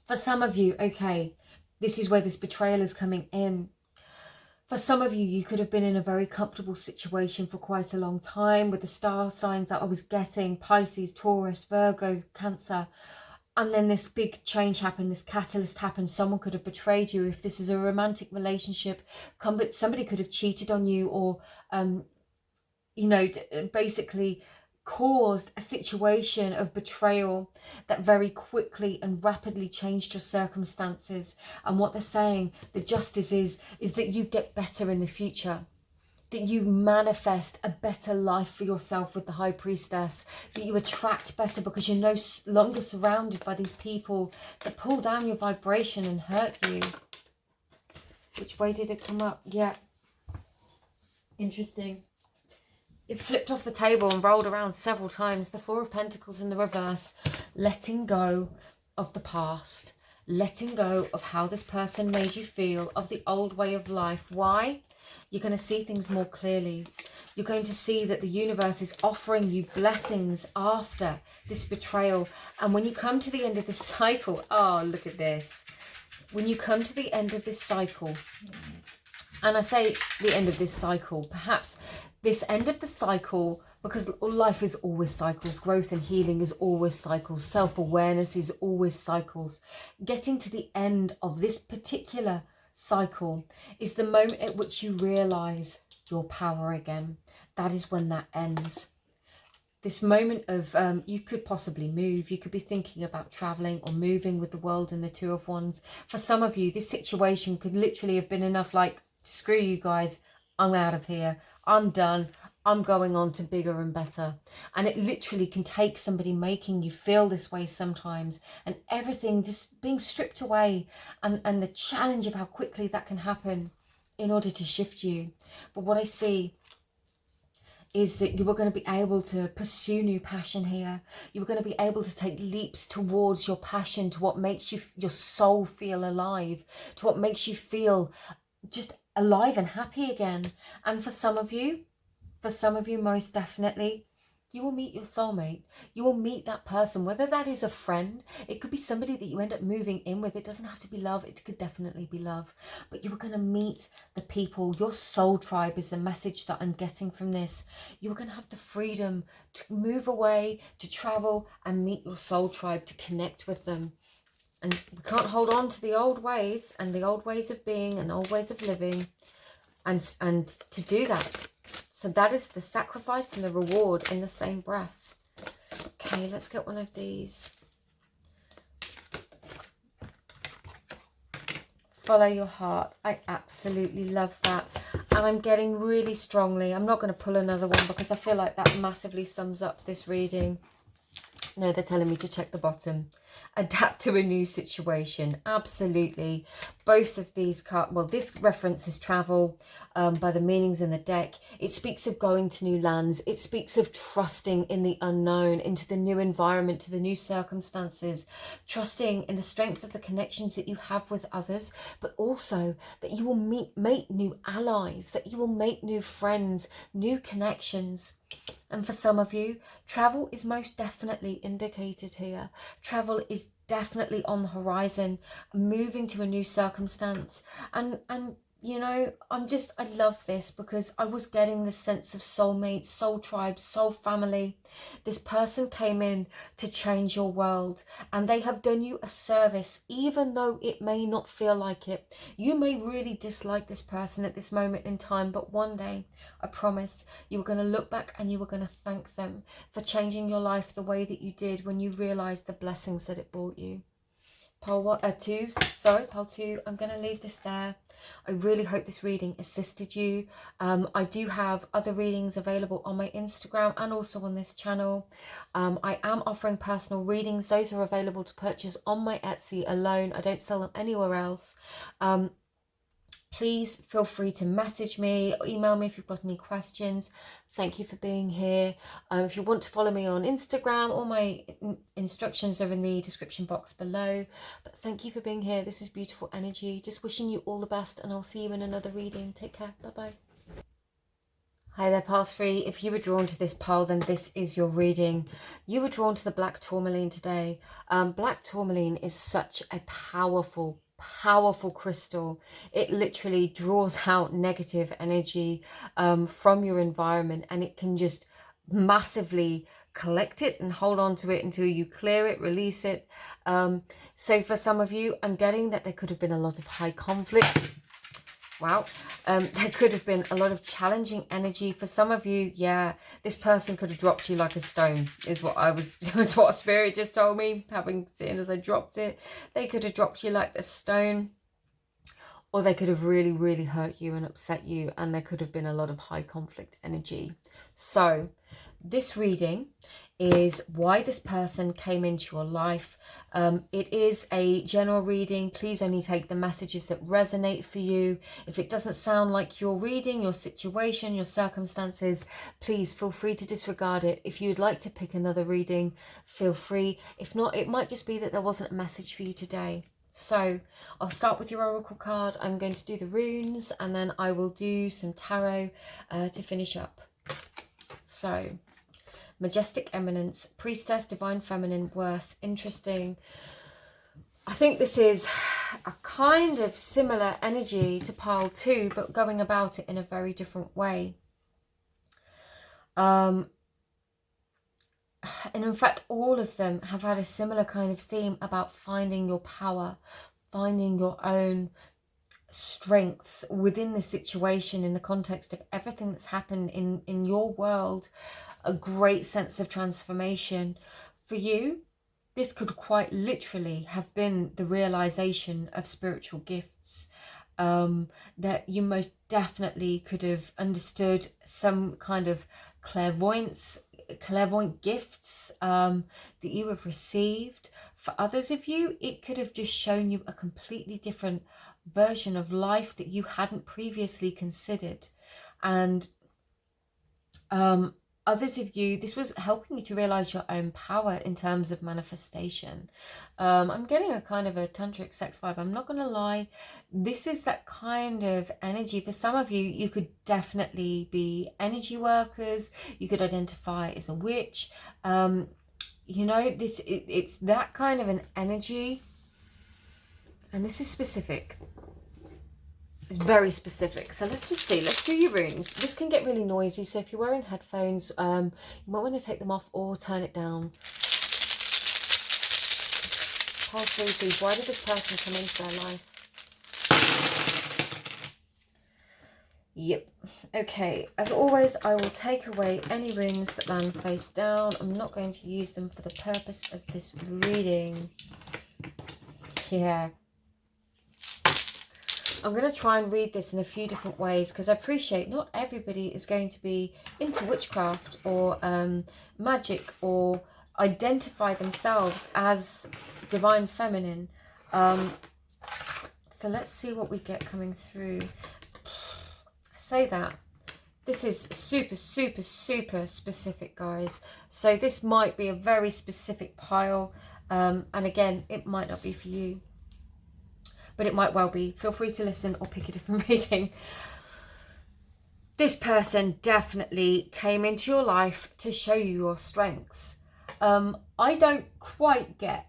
For some of you, okay, this is where this betrayal is coming in. For some of you, you could have been in a very comfortable situation for quite a long time with the star signs that I was getting: Pisces, Taurus, Virgo, Cancer. And then this big change happened, this catalyst happened. Someone could have betrayed you. If this is a romantic relationship, somebody could have cheated on you, or, you know, basically caused a situation of betrayal that very quickly and rapidly changed your circumstances. And what they're saying, the justice is that you get better in the future, that you manifest a better life for yourself with the High Priestess, that you attract better because you're no longer surrounded by these people that pull down your vibration and hurt you. Which way did it come up? Yeah. Interesting. It flipped off the table and rolled around several times. The Four of Pentacles in the reverse. Letting go of the past. Letting go of how this person made you feel, of the old way of life. Why? You're going to see things more clearly. You're going to see that the universe is offering you blessings after this betrayal. And when you come to the end of this cycle, oh, look at this. When you come to the end of this cycle, and I say the end of this cycle, perhaps this end of the cycle, because life is always cycles, growth and healing is always cycles, self-awareness is always cycles. Getting to the end of this particular cycle is the moment at which you realize your power again. That is when that ends. This moment of, you could possibly move, you could be thinking about traveling or moving with the World and the Two of Wands. For some of you, this situation could literally have been enough, like, screw you guys, I'm out of here, I'm done, I'm going on to bigger and better. And it literally can take somebody making you feel this way sometimes, and everything just being stripped away, and the challenge of how quickly that can happen in order to shift you. But what I see is that you are going to be able to pursue new passion here. You are going to be able to take leaps towards your passion, to what makes you, your soul feel alive, to what makes you feel just alive and happy again. And for some of you most definitely, you will meet your soulmate. You will meet that person, whether that is a friend, it could be somebody that you end up moving in with. It doesn't have to be love, it could definitely be love. But you are going to meet the people. Your soul tribe is the message that I'm getting from this. You are going to have the freedom to move away, to travel and meet your soul tribe, to connect with them. And we can't hold on to the old ways and the old ways of being and old ways of living, and to do that. So that is the sacrifice and the reward in the same breath. Okay, let's get one of these. Follow your heart. I absolutely love that. And I'm getting really strongly, I'm not going to pull another one because I feel like that massively sums up this reading. No, they're telling me to check the bottom. Adapt to a new situation. Absolutely. Both of these cards, well, this references travel by the meanings in the deck. It speaks of going to new lands. It speaks of trusting in the unknown, into the new environment, to the new circumstances, trusting in the strength of the connections that you have with others, but also that you will make new allies, that you will make new friends, new connections. And for some of you, travel is most definitely indicated here. Travel is definitely on the horizon, moving to a new circumstance. And you know, I love this because I was getting this sense of soulmates, soul tribes, soul family. This person came in to change your world, and they have done you a service, even though it may not feel like it. You may really dislike this person at this moment in time, but one day, I promise, you are going to look back and you are going to thank them for changing your life the way that you did when you realized the blessings that it brought you. Pole 2, I'm going to leave this there. I really hope this reading assisted you. I do have other readings available on my Instagram and also on this channel. I am offering personal readings. Those are available to purchase on my Etsy alone. I don't sell them anywhere else. Please feel free to message me or email me if you've got any questions. Thank you for being here. If you want to follow me on Instagram, all my instructions are in the description box below. But thank you for being here. This is beautiful energy. Just wishing you all the best, and I'll see you in another reading. Take care. Bye-bye. Hi there, pile 3. If you were drawn to this pile, then this is your reading. You were drawn to the black tourmaline today. Black tourmaline is such a powerful crystal. It literally draws out negative energy from your environment, and it can just massively collect it and hold on to it until you clear it, release it. So for some of you, I'm getting that there could have been a lot of high conflict. Wow. There could have been a lot of challenging energy for some of you. Yeah, this person could have dropped you like a stone, is what it's what Spirit just told me, having seen as I dropped it. They could have dropped you like a stone, or they could have really, really hurt you and upset you, and there could have been a lot of high conflict energy. So this reading is why this person came into your life. It is a general reading. Please only take the messages that resonate for you. If it doesn't sound like your reading, your situation, your circumstances, please feel free to disregard it. If you'd like to pick another reading, feel free. If not, it might just be that there wasn't a message for you today. So I'll start with your oracle card. I'm going to do the runes, and then I will do some tarot to finish up. So, Majestic Eminence, Priestess, Divine Feminine, Worth. Interesting. I think this is a kind of similar energy to Pile 2, but going about it in a very different way. And in fact, all of them have had a similar kind of theme about finding your power, finding your own strengths within the situation, in the context of everything that's happened in your world. A great sense of transformation. For you, this could quite literally have been the realization of spiritual gifts, that you most definitely could have understood some kind of clairvoyant gifts that you have received. For others of you, it could have just shown you a completely different version of life that you hadn't previously considered. And others of you, this was helping you to realize your own power in terms of manifestation. I'm getting a kind of a tantric sex vibe. I'm not going to lie. This is that kind of energy. For some of you, you could definitely be energy workers. You could identify as a witch. You know, it's that kind of an energy. And this is specific. It's very specific. So let's just see. Let's do your runes. This can get really noisy. So if you're wearing headphones, you might want to take them off or turn it down. Pile 3, please. Why did this person come into their life? Yep. Okay. As always, I will take away any runes that land face down. I'm not going to use them for the purpose of this reading. Yeah. I'm going to try and read this in a few different ways, because I appreciate not everybody is going to be into witchcraft or magic or identify themselves as divine feminine. So let's see what we get coming through. I say that. This is super, super, super specific, guys. So this might be a very specific pile. And again, it might not be for you, but it might well be. Feel free to listen or pick a different reading. This person definitely came into your life to show you your strengths. I don't quite get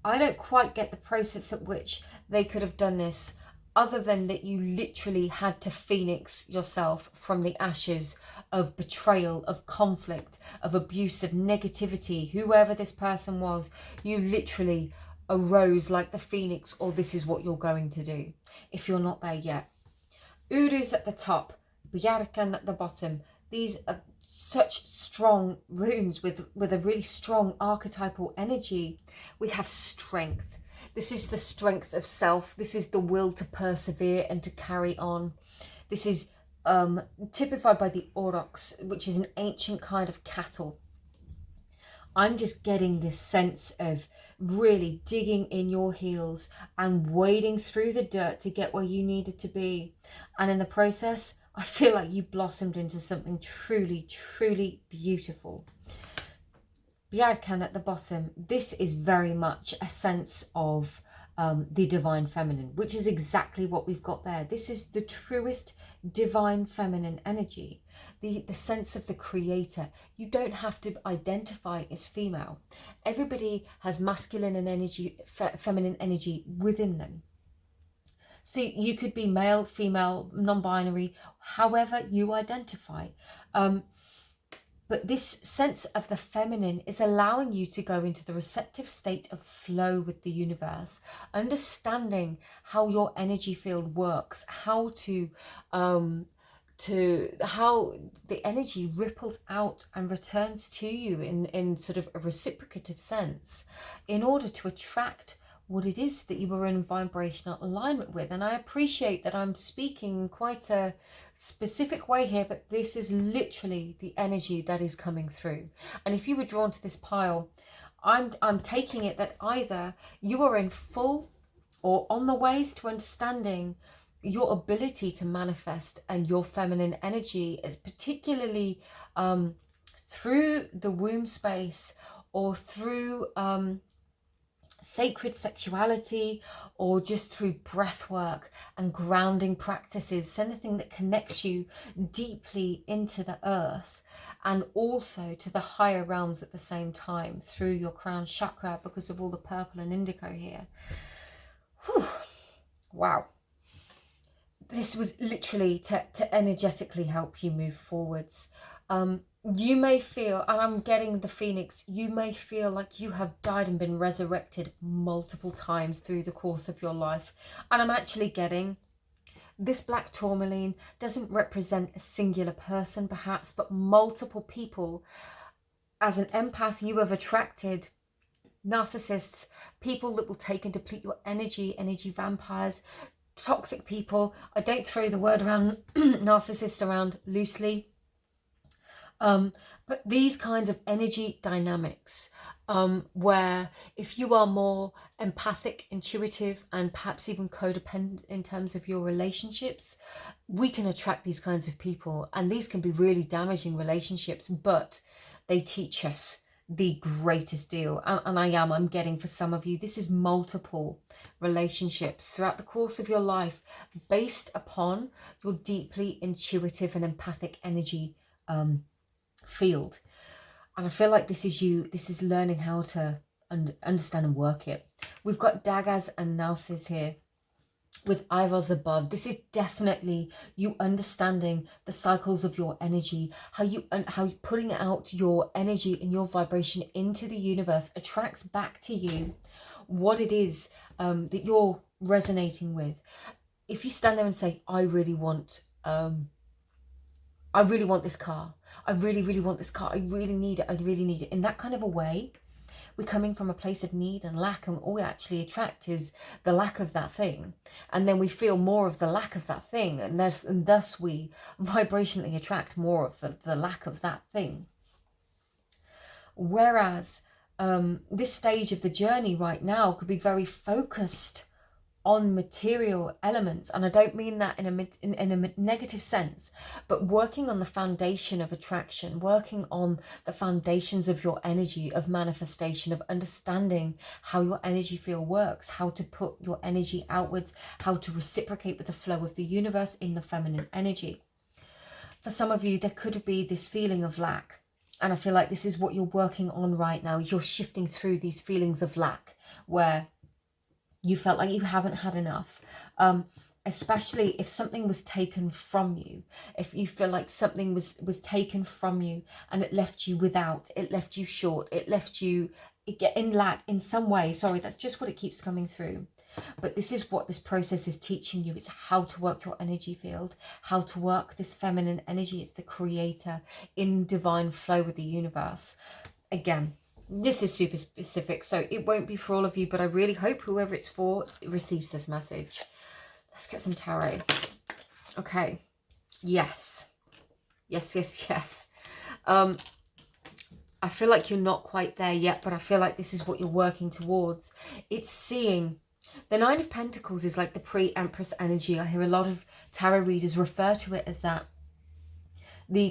the process at which they could have done this, other than that you literally had to phoenix yourself from the ashes of betrayal, of conflict, of abuse, of negativity. Whoever this person was, you literally arose like the phoenix, or this is what you're going to do if you're not there yet. Urus at the top, Bjarkan at the bottom. These are such strong runes with a really strong archetypal energy. We have strength. This is the strength of self. This is the will to persevere and to carry on. This is typified by the aurochs, which is an ancient kind of cattle. I'm just getting this sense of really digging in your heels and wading through the dirt to get where you needed to be. And in the process, I feel like you blossomed into something truly, truly beautiful. Bjarkan at the bottom. This is very much a sense of the divine feminine, which is exactly what we've got there. This is the truest divine feminine energy, the sense of the creator. You don't have to identify as female. Everybody has masculine and feminine energy within them. So you could be male, female, non-binary, however you identify. But this sense of the feminine is allowing you to go into the receptive state of flow with the universe, understanding how your energy field works, how how the energy ripples out and returns to you in sort of a reciprocative sense, in order to attract what it is that you were in vibrational alignment with. And I appreciate that I'm speaking in quite a specific way here, but this is literally the energy that is coming through. And if you were drawn to this pile, I'm taking it that either you are in full or on the ways to understanding your ability to manifest and your feminine energy, is particularly through the womb space, or through sacred sexuality, or just through breath work and grounding practices, anything that connects you deeply into the earth and also to the higher realms at the same time through your crown chakra, because of all the purple and indigo here. Whew. Wow. This was literally to energetically help you move forwards. You may feel, and I'm getting the phoenix, you may feel like you have died and been resurrected multiple times through the course of your life. And I'm actually getting this black tourmaline doesn't represent a singular person perhaps, but multiple people. As an empath, you have attracted narcissists, people that will take and deplete your energy vampires, toxic people. I don't throw the word around narcissist around loosely. But these kinds of energy dynamics, where if you are more empathic, intuitive, and perhaps even codependent in terms of your relationships, we can attract these kinds of people. And these can be really damaging relationships, but they teach us the greatest deal. And I'm getting, for some of you, this is multiple relationships throughout the course of your life, based upon your deeply intuitive and empathic energy field. And I feel like this is learning how to understand and work it. We've got daggers and nauthiz here with Ivors above. This is definitely you understanding the cycles of your energy, how you putting out your energy and your vibration into the universe attracts back to you what it is that you're resonating with. If you stand there and say, I really want this car. I really want this car. I really need it. I really need it. In that kind of a way, we're coming from a place of need and lack, and all we actually attract is the lack of that thing. And then we feel more of the lack of that thing, and thus we vibrationally attract more of the lack of that thing. Whereas this stage of the journey right now could be very focused on material elements, and I don't mean that in a negative sense, but working on the foundation of attraction, working on the foundations of your energy, of manifestation, of understanding how your energy field works, how to put your energy outwards, how to reciprocate with the flow of the universe in the feminine energy. For some of you, there could be this feeling of lack, and I feel like this is what you're working on right now. You're shifting through these feelings of lack, where you felt like you haven't had enough, especially if something was taken from you. If you feel like something was taken from you and it left you without, it left you short, it left you in lack in some way. Sorry, that's just what it keeps coming through. But this is what this process is teaching you. It's how to work your energy field, how to work this feminine energy. It's the creator in divine flow with the universe. Again, this is super specific, so it won't be for all of you, but I really hope whoever it's for receives this message. Let's get some tarot. Okay. Yes. Yes. I feel like you're not quite there yet, but I feel like this is what you're working towards. It's seeing. The Nine of Pentacles is like the pre-Empress energy. I hear a lot of tarot readers refer to it as that. The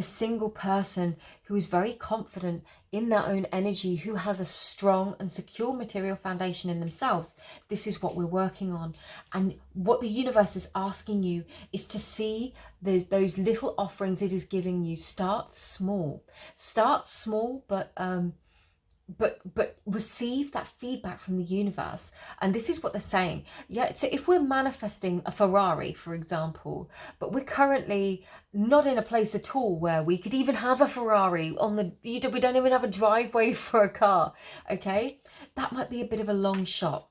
single person who is very confident in their own energy, who has a strong and secure material foundation in themselves. This is what we're working on. And what the universe is asking you is to see those little offerings it is giving you. Start small, but but receive that feedback from the universe. And this is what they're saying. Yeah, so if we're manifesting a Ferrari, for example, but we're currently not in a place at all where we could even have a Ferrari on the, we don't even have a driveway for a car, okay, that might be a bit of a long shot.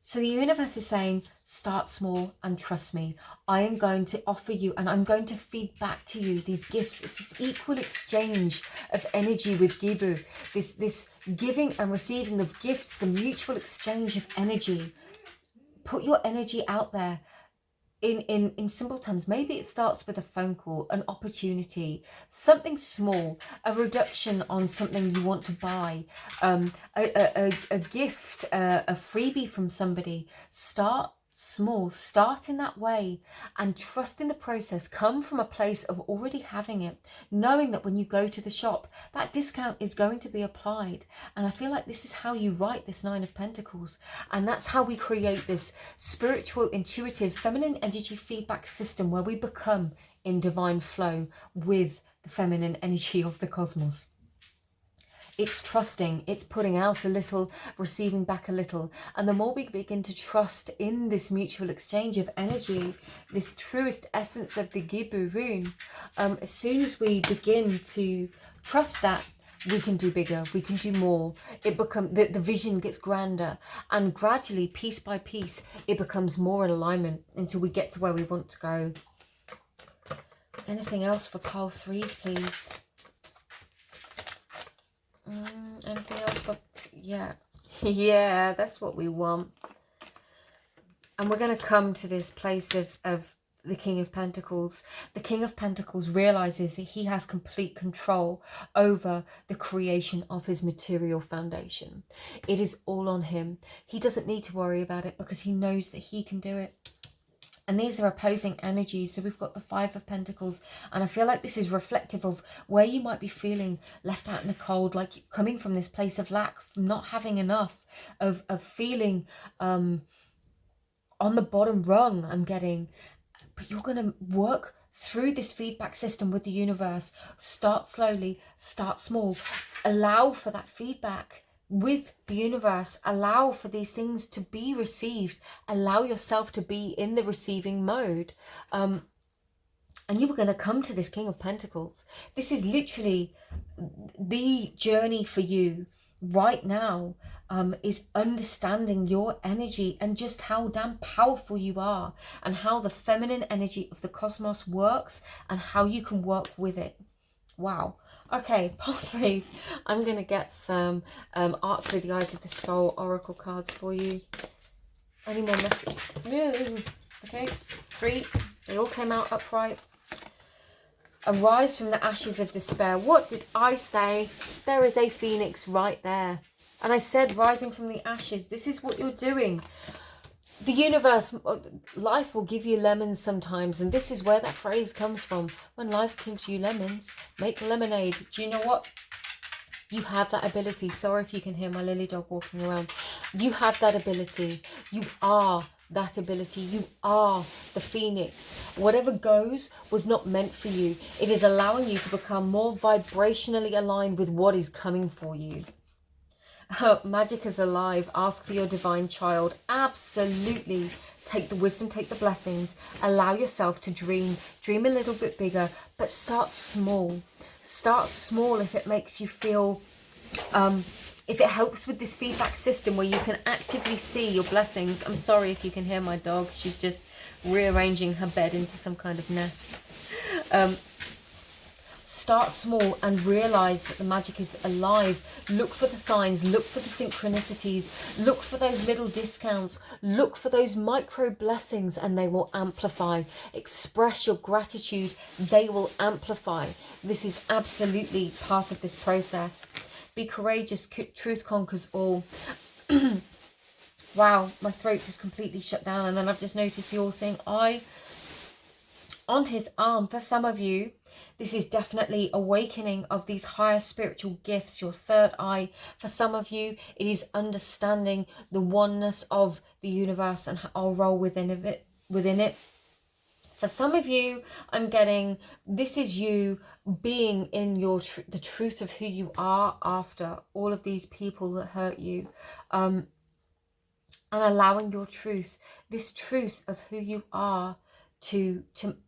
So the universe is saying, start small and trust me. I am going to offer you, and I'm going to feed back to you these gifts. It's this equal exchange of energy with Gibu. This giving and receiving of gifts, the mutual exchange of energy. Put your energy out there. In simple terms, maybe it starts with a phone call, an opportunity, something small, a reduction on something you want to buy, a gift, a freebie from somebody. Start small, start in that way, and trust in the process. Come from a place of already having it, knowing that when you go to the shop, that discount is going to be applied. And I feel like this is how you write this Nine of Pentacles, and that's how we create this spiritual, intuitive, feminine energy feedback system where we become in divine flow with the feminine energy of the cosmos. It's trusting, it's putting out a little, receiving back a little. And the more we begin to trust in this mutual exchange of energy, this truest essence of the Gibu rune, as soon as we begin to trust that, we can do bigger, we can do more. It becomes, the vision gets grander, and gradually, piece by piece, it becomes more in alignment until we get to where we want to go. Anything else for pile threes, please? Anything else? But yeah, yeah, that's what we want. And we're going to come to this place of the King of Pentacles. The King of Pentacles realizes that he has complete control over the creation of his material foundation. It is all on him. He doesn't need to worry about it because he knows that he can do it. And these are opposing energies. So we've got the Five of Pentacles. And I feel like this is reflective of where you might be feeling left out in the cold, like coming from this place of lack, from not having enough, of feeling on the bottom rung, I'm getting. But you're going to work through this feedback system with the universe. Start slowly, start small. Allow for that feedback with the universe. Allow for these things to be received. Allow yourself to be in the receiving mode. And you were going to come to this King of Pentacles. This is literally the journey for you right now, is understanding your energy and just how damn powerful you are, and how the feminine energy of the cosmos works and how you can work with it. Wow. Okay, pile threes. I'm going to get some Art Through the Eyes of the Soul oracle cards for you. Any more messages? Okay, 3. They all came out upright. Arise from the ashes of despair. What did I say? There is a phoenix right there. And I said rising from the ashes. This is what you're doing. The universe, life will give you lemons sometimes. And this is where that phrase comes from. When life gives you lemons, make lemonade. Do you know what? You have that ability. Sorry if you can hear my lily dog walking around. You have that ability. You are that ability. You are the phoenix. Whatever goes was not meant for you. It is allowing you to become more vibrationally aligned with what is coming for you. Magic is alive. Ask for your divine child. Absolutely. Take the wisdom, take the blessings. Allow yourself to dream. Dream a little bit bigger, but start small. Start small if it makes you feel, if it helps with this feedback system where you can actively see your blessings. I'm sorry if you can hear my dog. She's just rearranging her bed into some kind of nest. Start small and realize that the magic is alive. Look for the signs, look for the synchronicities, look for those little discounts, look for those micro blessings, and they will amplify. Express your gratitude, they will amplify. This is absolutely part of this process. Be courageous, truth conquers all. Wow, my throat just completely shut down, and then I've just noticed you're all saying I on his arm. For some of you, this is definitely awakening of these higher spiritual gifts, your third eye. For some of you, it is understanding the oneness of the universe and our role within it. For For some of you, I'm getting, this is you being in your the truth of who you are after all of these people that hurt you, and allowing your truth, this truth of who you are, to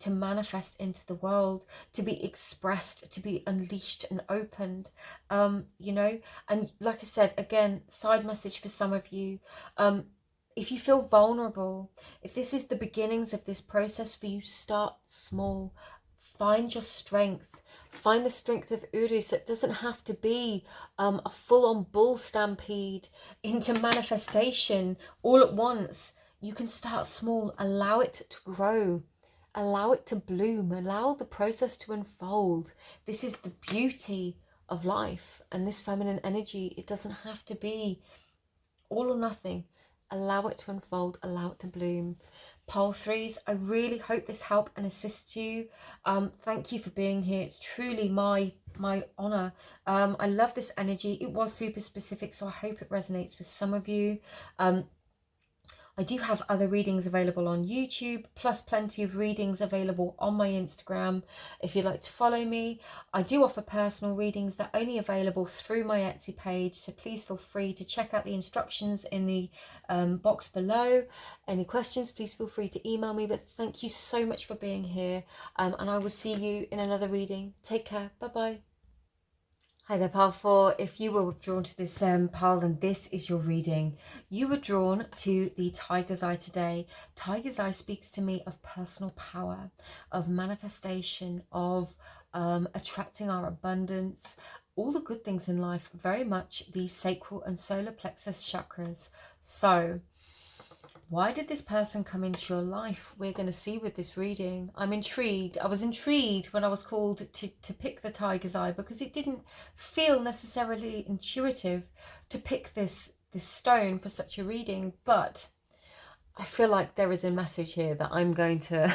manifest into the world, to be expressed, to be unleashed and opened. You know, and like I said, again, side message for some of you, if you feel vulnerable, if this is the beginnings of this process for you, start small. Find your strength. Find the strength of Urus. That doesn't have to be a full-on bull stampede into manifestation all at once. You can start small. Allow it to grow. Allow it to bloom. Allow the process to unfold. This is the beauty of life and this feminine energy. It doesn't have to be all or nothing. Allow it to unfold. Allow it to bloom. Pole 3s, I really hope this helped and assists you. Thank you for being here. It's truly my honor. I love this energy. It was super specific, so I hope it resonates with some of you. I do have other readings available on YouTube, plus plenty of readings available on my Instagram if you'd like to follow me. I do offer personal readings that are only available through my Etsy page, so please feel free to check out the instructions in the box below. Any questions, please feel free to email me, but thank you so much for being here, and I will see you in another reading. Take care. Bye-bye. Hi there, pile 4. If you were drawn to this pile, then this is your reading. You were drawn to the Tiger's Eye today. Tiger's Eye speaks to me of personal power, of manifestation, of attracting our abundance, all the good things in life, very much the sacral and solar plexus chakras. So why did this person come into your life? We're going to see with this reading. I'm intrigued. I was intrigued when I was called to pick the Tiger's Eye, because it didn't feel necessarily intuitive to pick this stone for such a reading. But I feel like there is a message here that I'm going to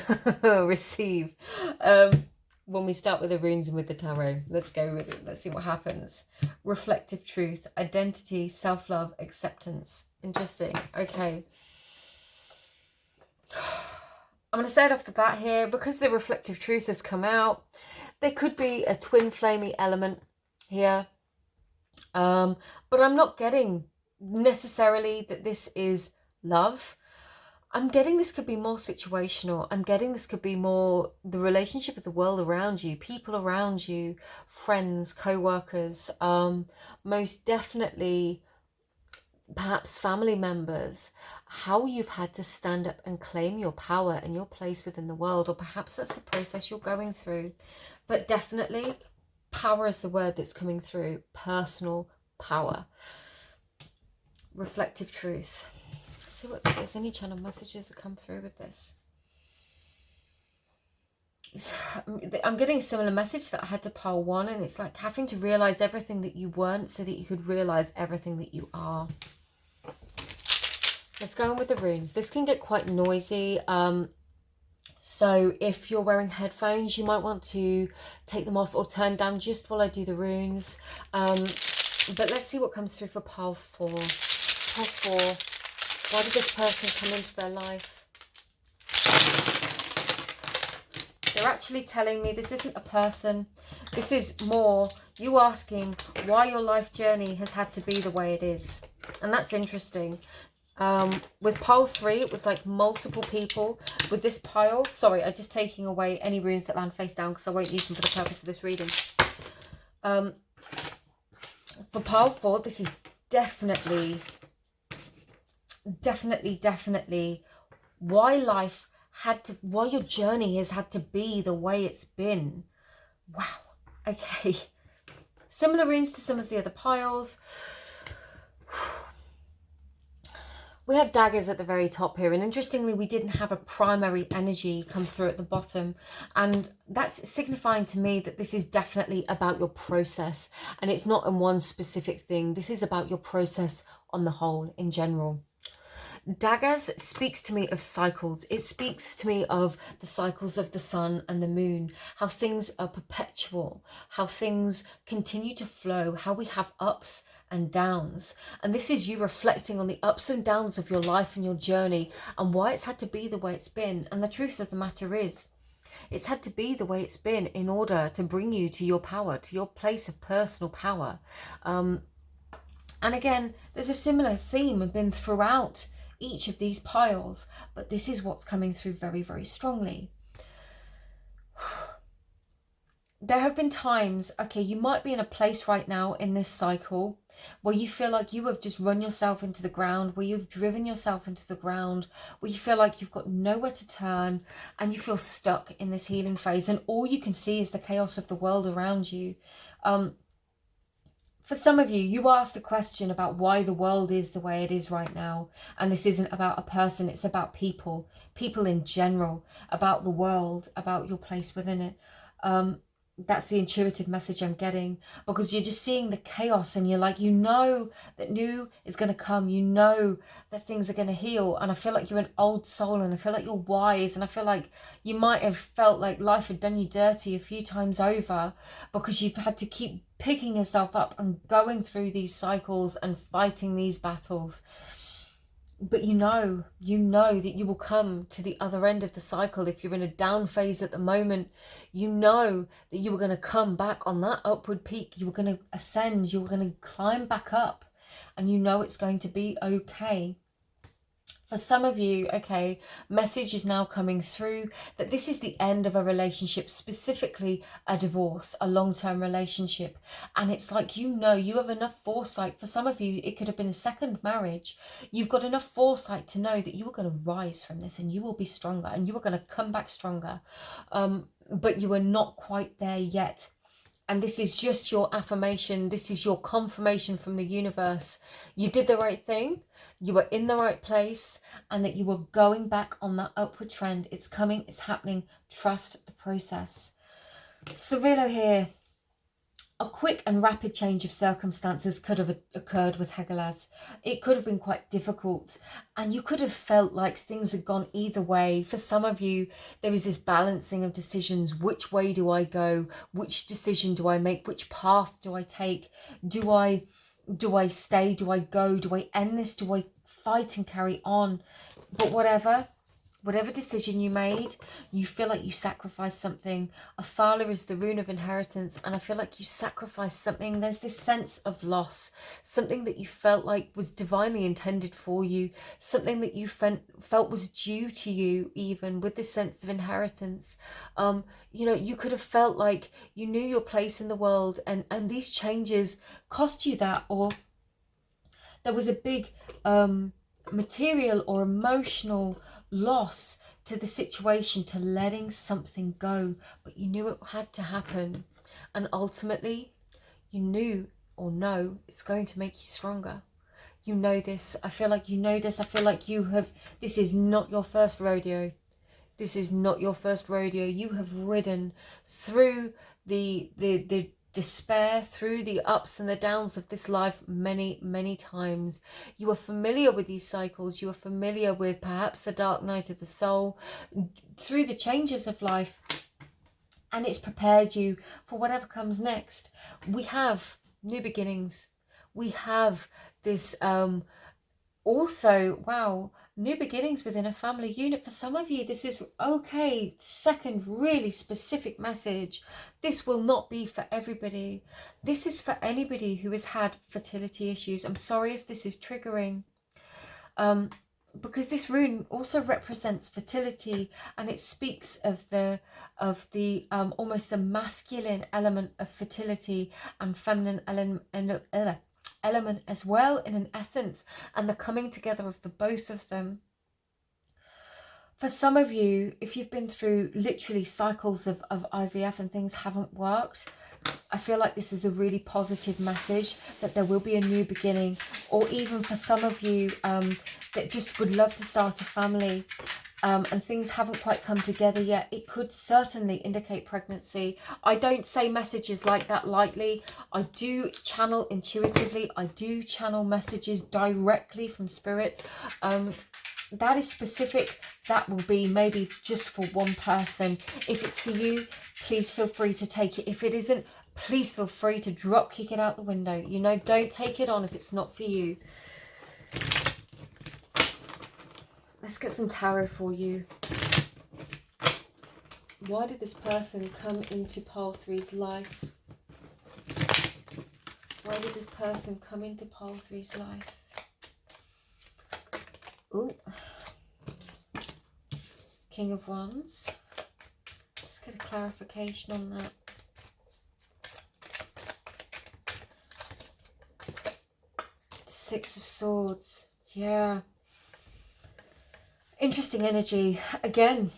receive when we start with the runes and with the tarot. Let's go with it. Let's see what happens. Reflective truth, identity, self-love, acceptance. Interesting. Okay. I'm going to say it off the bat here, because the reflective truth has come out, there could be a twin flamey element here, but I'm not getting necessarily that this is love. I'm getting this could be more situational. I'm getting this could be more the relationship with the world around you, people around you, friends, co-workers, most definitely perhaps family members, how you've had to stand up and claim your power and your place within the world, or perhaps that's the process you're going through. But definitely power is the word that's coming through. Personal power. Reflective truth. See what if there's any channel messages that come through with this. I'm getting a similar message that I had to pile 1, and it's like having to realize everything that you weren't so that you could realize everything that you are. Let's go on with the runes. This can get quite noisy. So if you're wearing headphones, you might want to take them off or turn down just while I do the runes. But let's see what comes through for pile 4. Pile 4. Why did this person come into their life? They're actually telling me this isn't a person. This is more you asking why your life journey has had to be the way it is. And that's interesting. With pile 3, it was like multiple people. With this pile, sorry, I'm just taking away any runes that land face down because I won't use them for the purpose of this reading. For pile 4, this is definitely why life had to, why your journey has had to be the way it's been. Wow. Okay. Similar runes to some of the other piles. We have daggers at the very top here, and interestingly we didn't have a primary energy come through at the bottom, and that's signifying to me that this is definitely about your process, and it's not in one specific thing. This is about your process on the whole, in general. Daggers speaks to me of cycles. It speaks to me of the cycles of the sun and the moon, how things are perpetual, how things continue to flow, how we have ups and downs. And this is you reflecting on the ups and downs of your life and your journey and why it's had to be the way it's been. And the truth of the matter is, it's had to be the way it's been in order to bring you to your power, to your place of personal power. And again, there's a similar theme been throughout each of these piles, but this is what's coming through very, very strongly. There have been times, okay, you might be in a place right now in this cycle where you feel like you have just run yourself into the ground, where you've driven yourself into the ground, where you feel like you've got nowhere to turn and you feel stuck in this healing phase, and all you can see is the chaos of the world around you. For some of you, you asked a question about why the world is the way it is right now. And this isn't about a person, it's about people in general, about the world, about your place within it. That's the intuitive message I'm getting, because you're just seeing the chaos and you're like, you know that new is going to come, you know that things are going to heal. And I feel like you're an old soul, and I feel like you're wise, and I feel like you might have felt like life had done you dirty a few times over because you've had to keep picking yourself up and going through these cycles and fighting these battles. But you know that you will come to the other end of the cycle. If you're in a down phase at the moment, you know that you are going to come back on that upward peak. You are going to ascend, you're going to climb back up, and you know it's going to be okay. For some of you, okay, message is now coming through that this is the end of a relationship, specifically a divorce, a long-term relationship. And it's like, you know, you have enough foresight. For some of you, it could have been a second marriage. You've got enough foresight to know that you are going to rise from this and you will be stronger and you are going to come back stronger. But you are not quite there yet. And this is just your affirmation. This is your confirmation from the universe. You did the right thing. You were in the right place, and that you were going back on that upward trend. It's coming. It's happening. Trust the process. Cervelo here. A quick and rapid change of circumstances could have occurred with Hegelaz. It could have been quite difficult, and you could have felt like things had gone either way. For some of you, there is this balancing of decisions. Which way do I go? Which decision do I make? Which path do I take? Do I stay? Do I go? Do I end this? Do I fight and carry on? But whatever decision you made, you feel like you sacrificed something. Athala is the rune of inheritance, and I feel like you sacrificed something. There's this sense of loss, something that you felt like was divinely intended for you, something that you felt was due to you, even with this sense of inheritance. You know, you could have felt like you knew your place in the world, and these changes cost you that, or there was a big material or emotional loss to the situation, to letting something go, but you knew it had to happen, and ultimately you knew or know it's going to make you stronger. You know this. I feel like you know this. I feel like you have, this is not your first rodeo. This is not your first rodeo. You have ridden through the despair, through the ups and the downs of this life many times. You are familiar with these cycles. You are familiar with perhaps the dark night of the soul, through the changes of life, and it's prepared you for whatever comes next. We have new beginnings. We have this also, wow, new beginnings within a family unit. For some of you, this is okay. Second, really specific message. This will not be for everybody. This is for anybody who has had fertility issues. I'm sorry if this is triggering, because this rune also represents fertility, and it speaks of the almost the masculine element of fertility and feminine element as well, in an essence, and the coming together of the both of them. For some of you, if you've been through literally cycles of IVF and things haven't worked, I feel like this is a really positive message that there will be a new beginning. Or even for some of you that just would love to start a family, and things haven't quite come together yet, it could certainly indicate pregnancy. I don't say messages like that lightly. I do channel intuitively. I do channel messages directly from spirit. That is specific. That will be maybe just for one person. If it's for you, please feel free to take it. If it isn't, please feel free to drop kick it out the window. You know, don't take it on if it's not for you. Let's get some tarot for you. Why did this person come into pile 3's life? Why did this person come into pile 3's life? Ooh. King of Wands. Let's get a clarification on that. The Six of Swords. Yeah. Interesting energy. Again,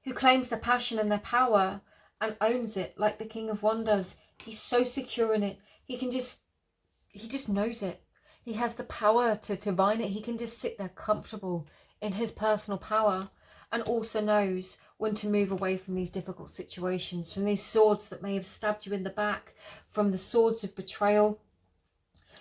who claims their passion and their power and owns it like the King of Wands does. He's so secure in it. He just knows it. He has the power to divine it. He can just sit there comfortable in his personal power, and also knows when to move away from these difficult situations, from these swords that may have stabbed you in the back, from the swords of betrayal.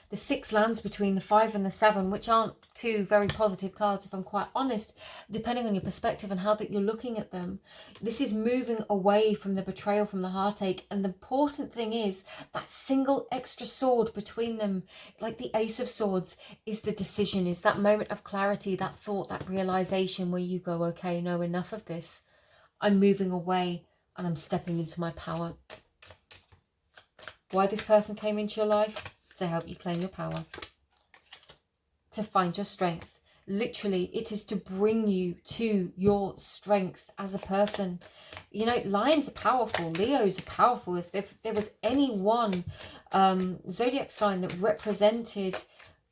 The 6 lands between the 5 and the 7, which aren't two very positive cards, if I'm quite honest, depending on your perspective and how that you're looking at them. This is moving away from the betrayal, from the heartache. And the important thing is that single extra sword between them, like the Ace of Swords, is the decision, is that moment of clarity, that thought, that realization where you go, okay, no, enough of this. I'm moving away and I'm stepping into my power. Why this person came into your life? To help you claim your power, to find your strength. Literally, it is to bring you to your strength as a person. You know, lions are powerful, Leos are powerful. If there was any one zodiac sign that represented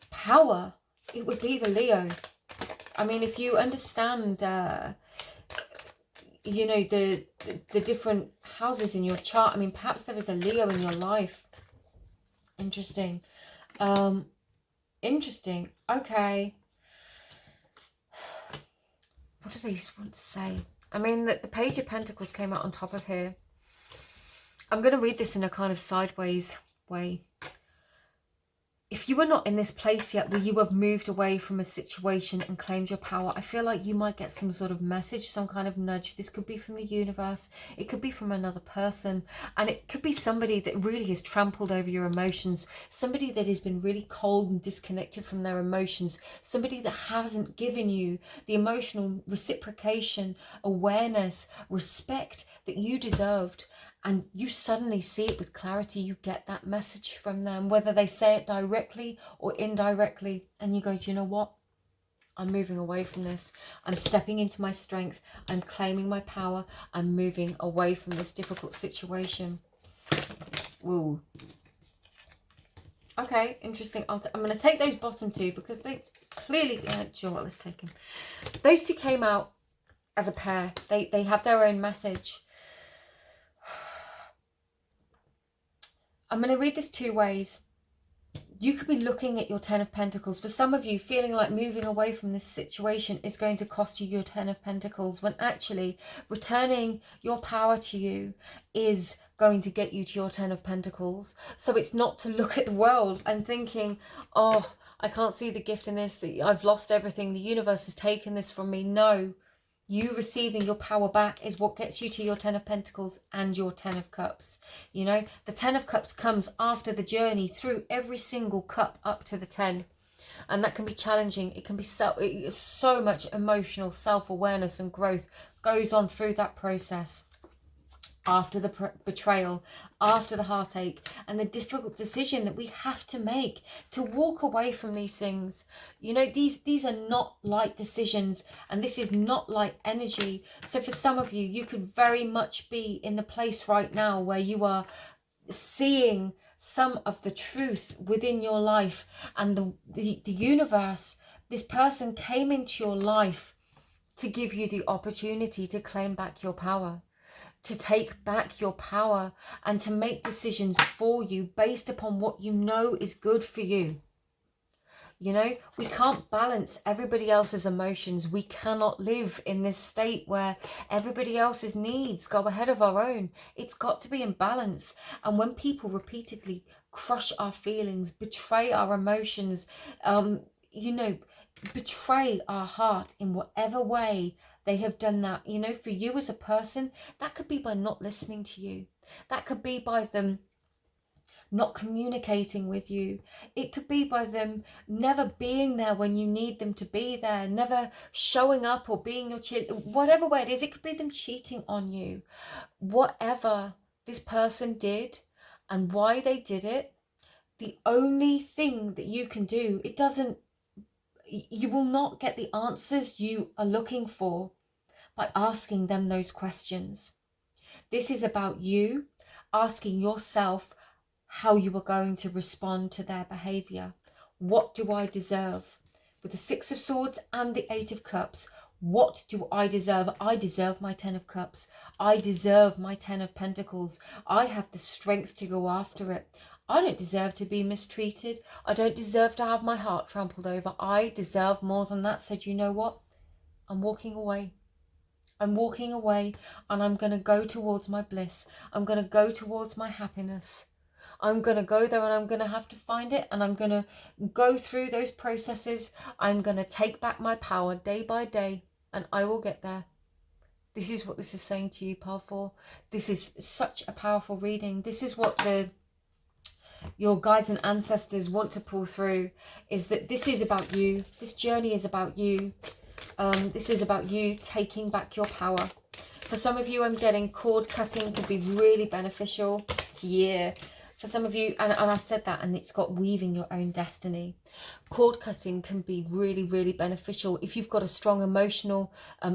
power, it would be the Leo. I mean, if you understand you know, the different houses in your chart, I mean, perhaps there is a Leo in your life. Interesting. Interesting. Okay. What do these want to say? I mean, the Page of Pentacles came out on top of here. I'm going to read this in a kind of sideways way. If you are not in this place yet where you have moved away from a situation and claimed your power, I feel like you might get some sort of message, some kind of nudge. This could be from the universe. It could be from another person. And it could be somebody that really has trampled over your emotions. Somebody that has been really cold and disconnected from their emotions. Somebody that hasn't given you the emotional reciprocation, awareness, respect that you deserved. And you suddenly see it with clarity. You get that message from them, whether they say it directly or indirectly. And you go, do you know what? I'm moving away from this. I'm stepping into my strength. I'm claiming my power. I'm moving away from this difficult situation. Ooh. Okay, interesting. I'm going to take those bottom two because they clearly... do you know what? Let's take them. Those two came out as a pair. They have their own message. I'm going to read this 2 ways. You could be looking at your 10 of Pentacles. For some of you, feeling like moving away from this situation is going to cost you your 10 of Pentacles, when actually returning your power to you is going to get you to your 10 of Pentacles. So it's not to look at the world and thinking, oh, I can't see the gift in this, that I've lost everything, the universe has taken this from me. No. You receiving your power back is what gets you to your 10 of Pentacles and your 10 of Cups. You know, the 10 of Cups comes after the journey through every single cup up to the 10. And that can be challenging. It can be so much emotional self-awareness and growth goes on through that process. After the betrayal, after the heartache, and the difficult decision that we have to make to walk away from these things. You know, these are not light decisions, and this is not light energy. So for some of you, you could very much be in the place right now where you are seeing some of the truth within your life, and the universe, this person came into your life to give you the opportunity to claim back your power, to take back your power, and to make decisions for you based upon what you know is good for you. You know, we can't balance everybody else's emotions. We cannot live in this state where everybody else's needs go ahead of our own. It's got to be in balance. And when people repeatedly crush our feelings, betray our emotions, you know, betray our heart in whatever way they have done that, you know, for you as a person, that could be by not listening to you. That could be by them not communicating with you. It could be by them never being there when you need them to be there, never showing up or being your whatever way it is. It could be them cheating on you. Whatever this person did and why they did it, the only thing that you can do, you will not get the answers you are looking for by asking them those questions. This is about you asking yourself how you are going to respond to their behavior. What do I deserve? With the Six of Swords and the Eight of Cups, what do I deserve? I deserve my Ten of Cups. I deserve my Ten of Pentacles. I have the strength to go after it. I don't deserve to be mistreated. I don't deserve to have my heart trampled over. I deserve more than that. So do you know what? I'm walking away. I'm walking away, and I'm going to go towards my bliss. I'm going to go towards my happiness. I'm going to go there, and I'm going to have to find it, and I'm going to go through those processes. I'm going to take back my power day by day, and I will get there. This is what this is saying to you, Pile 4. This is such a powerful reading. This is what your guides and ancestors want to pull through, is that this is about you. This journey is about you. This is about you taking back your power. For some of you, I'm getting cord cutting could be really beneficial. Yeah. For some of you, and I said that, and it's got weaving your own destiny. Cord cutting can be really, really beneficial if you've got a strong emotional,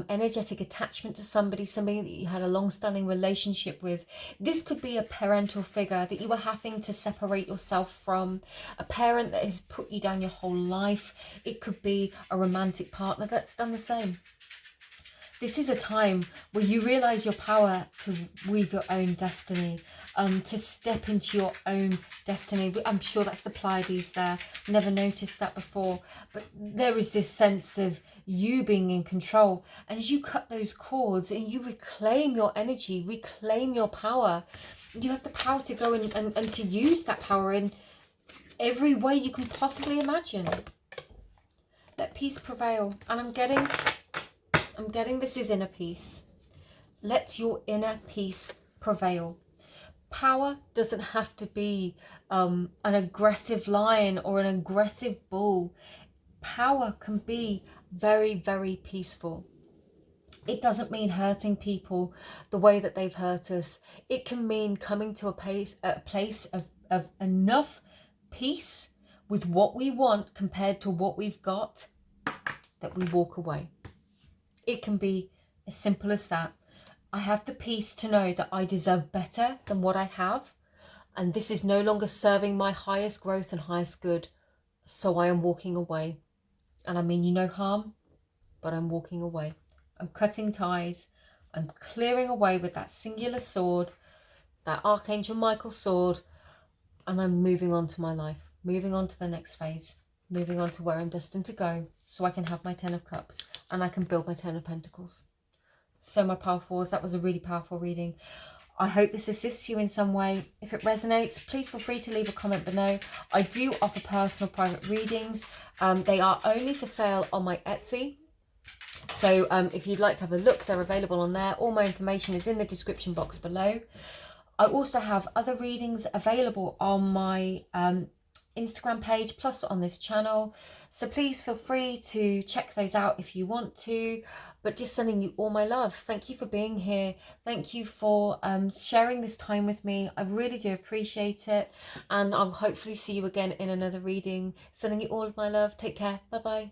energetic attachment to somebody that you had a long-standing relationship with. This could be a parental figure that you are having to separate yourself from, a parent that has put you down your whole life. It could be a romantic partner that's done the same. This is a time where you realize your power to weave your own destiny, to step into your own destiny. I'm sure that's the Pleiades there. Never noticed that before. But there is this sense of you being in control. And as you cut those cords and you reclaim your energy, reclaim your power, you have the power to go and to use that power in every way you can possibly imagine. Let peace prevail. And I'm getting this is inner peace. Let your inner peace prevail. Power doesn't have to be an aggressive lion or an aggressive bull. Power can be very, very peaceful. It doesn't mean hurting people the way that they've hurt us. It can mean coming to a place of enough peace with what we want compared to what we've got, that we walk away. It can be as simple as that. I have the peace to know that I deserve better than what I have, and this is no longer serving my highest growth and highest good, so I am walking away. And I mean you no harm, but I'm walking away. I'm cutting ties. I'm clearing away with that singular sword, that Archangel Michael sword, and I'm moving on to my life, moving on to the next phase, moving on to where I'm destined to go, so I can have my Ten of Cups and I can build my Ten of Pentacles. So my Pile 4s, that was a really powerful reading. I hope this assists you in some way. If it resonates, please feel free to leave a comment below. I do offer personal private readings. They are only for sale on my Etsy. So if you'd like to have a look, they're available on there. All my information is in the description box below. I also have other readings available on my Instagram page, plus on this channel. So please feel free to check those out if you want to. But just sending you all my love. Thank you for being here. Thank you for sharing this time with me. I really do appreciate it. And I'll hopefully see you again in another reading. Sending you all of my love. Take care. Bye-bye.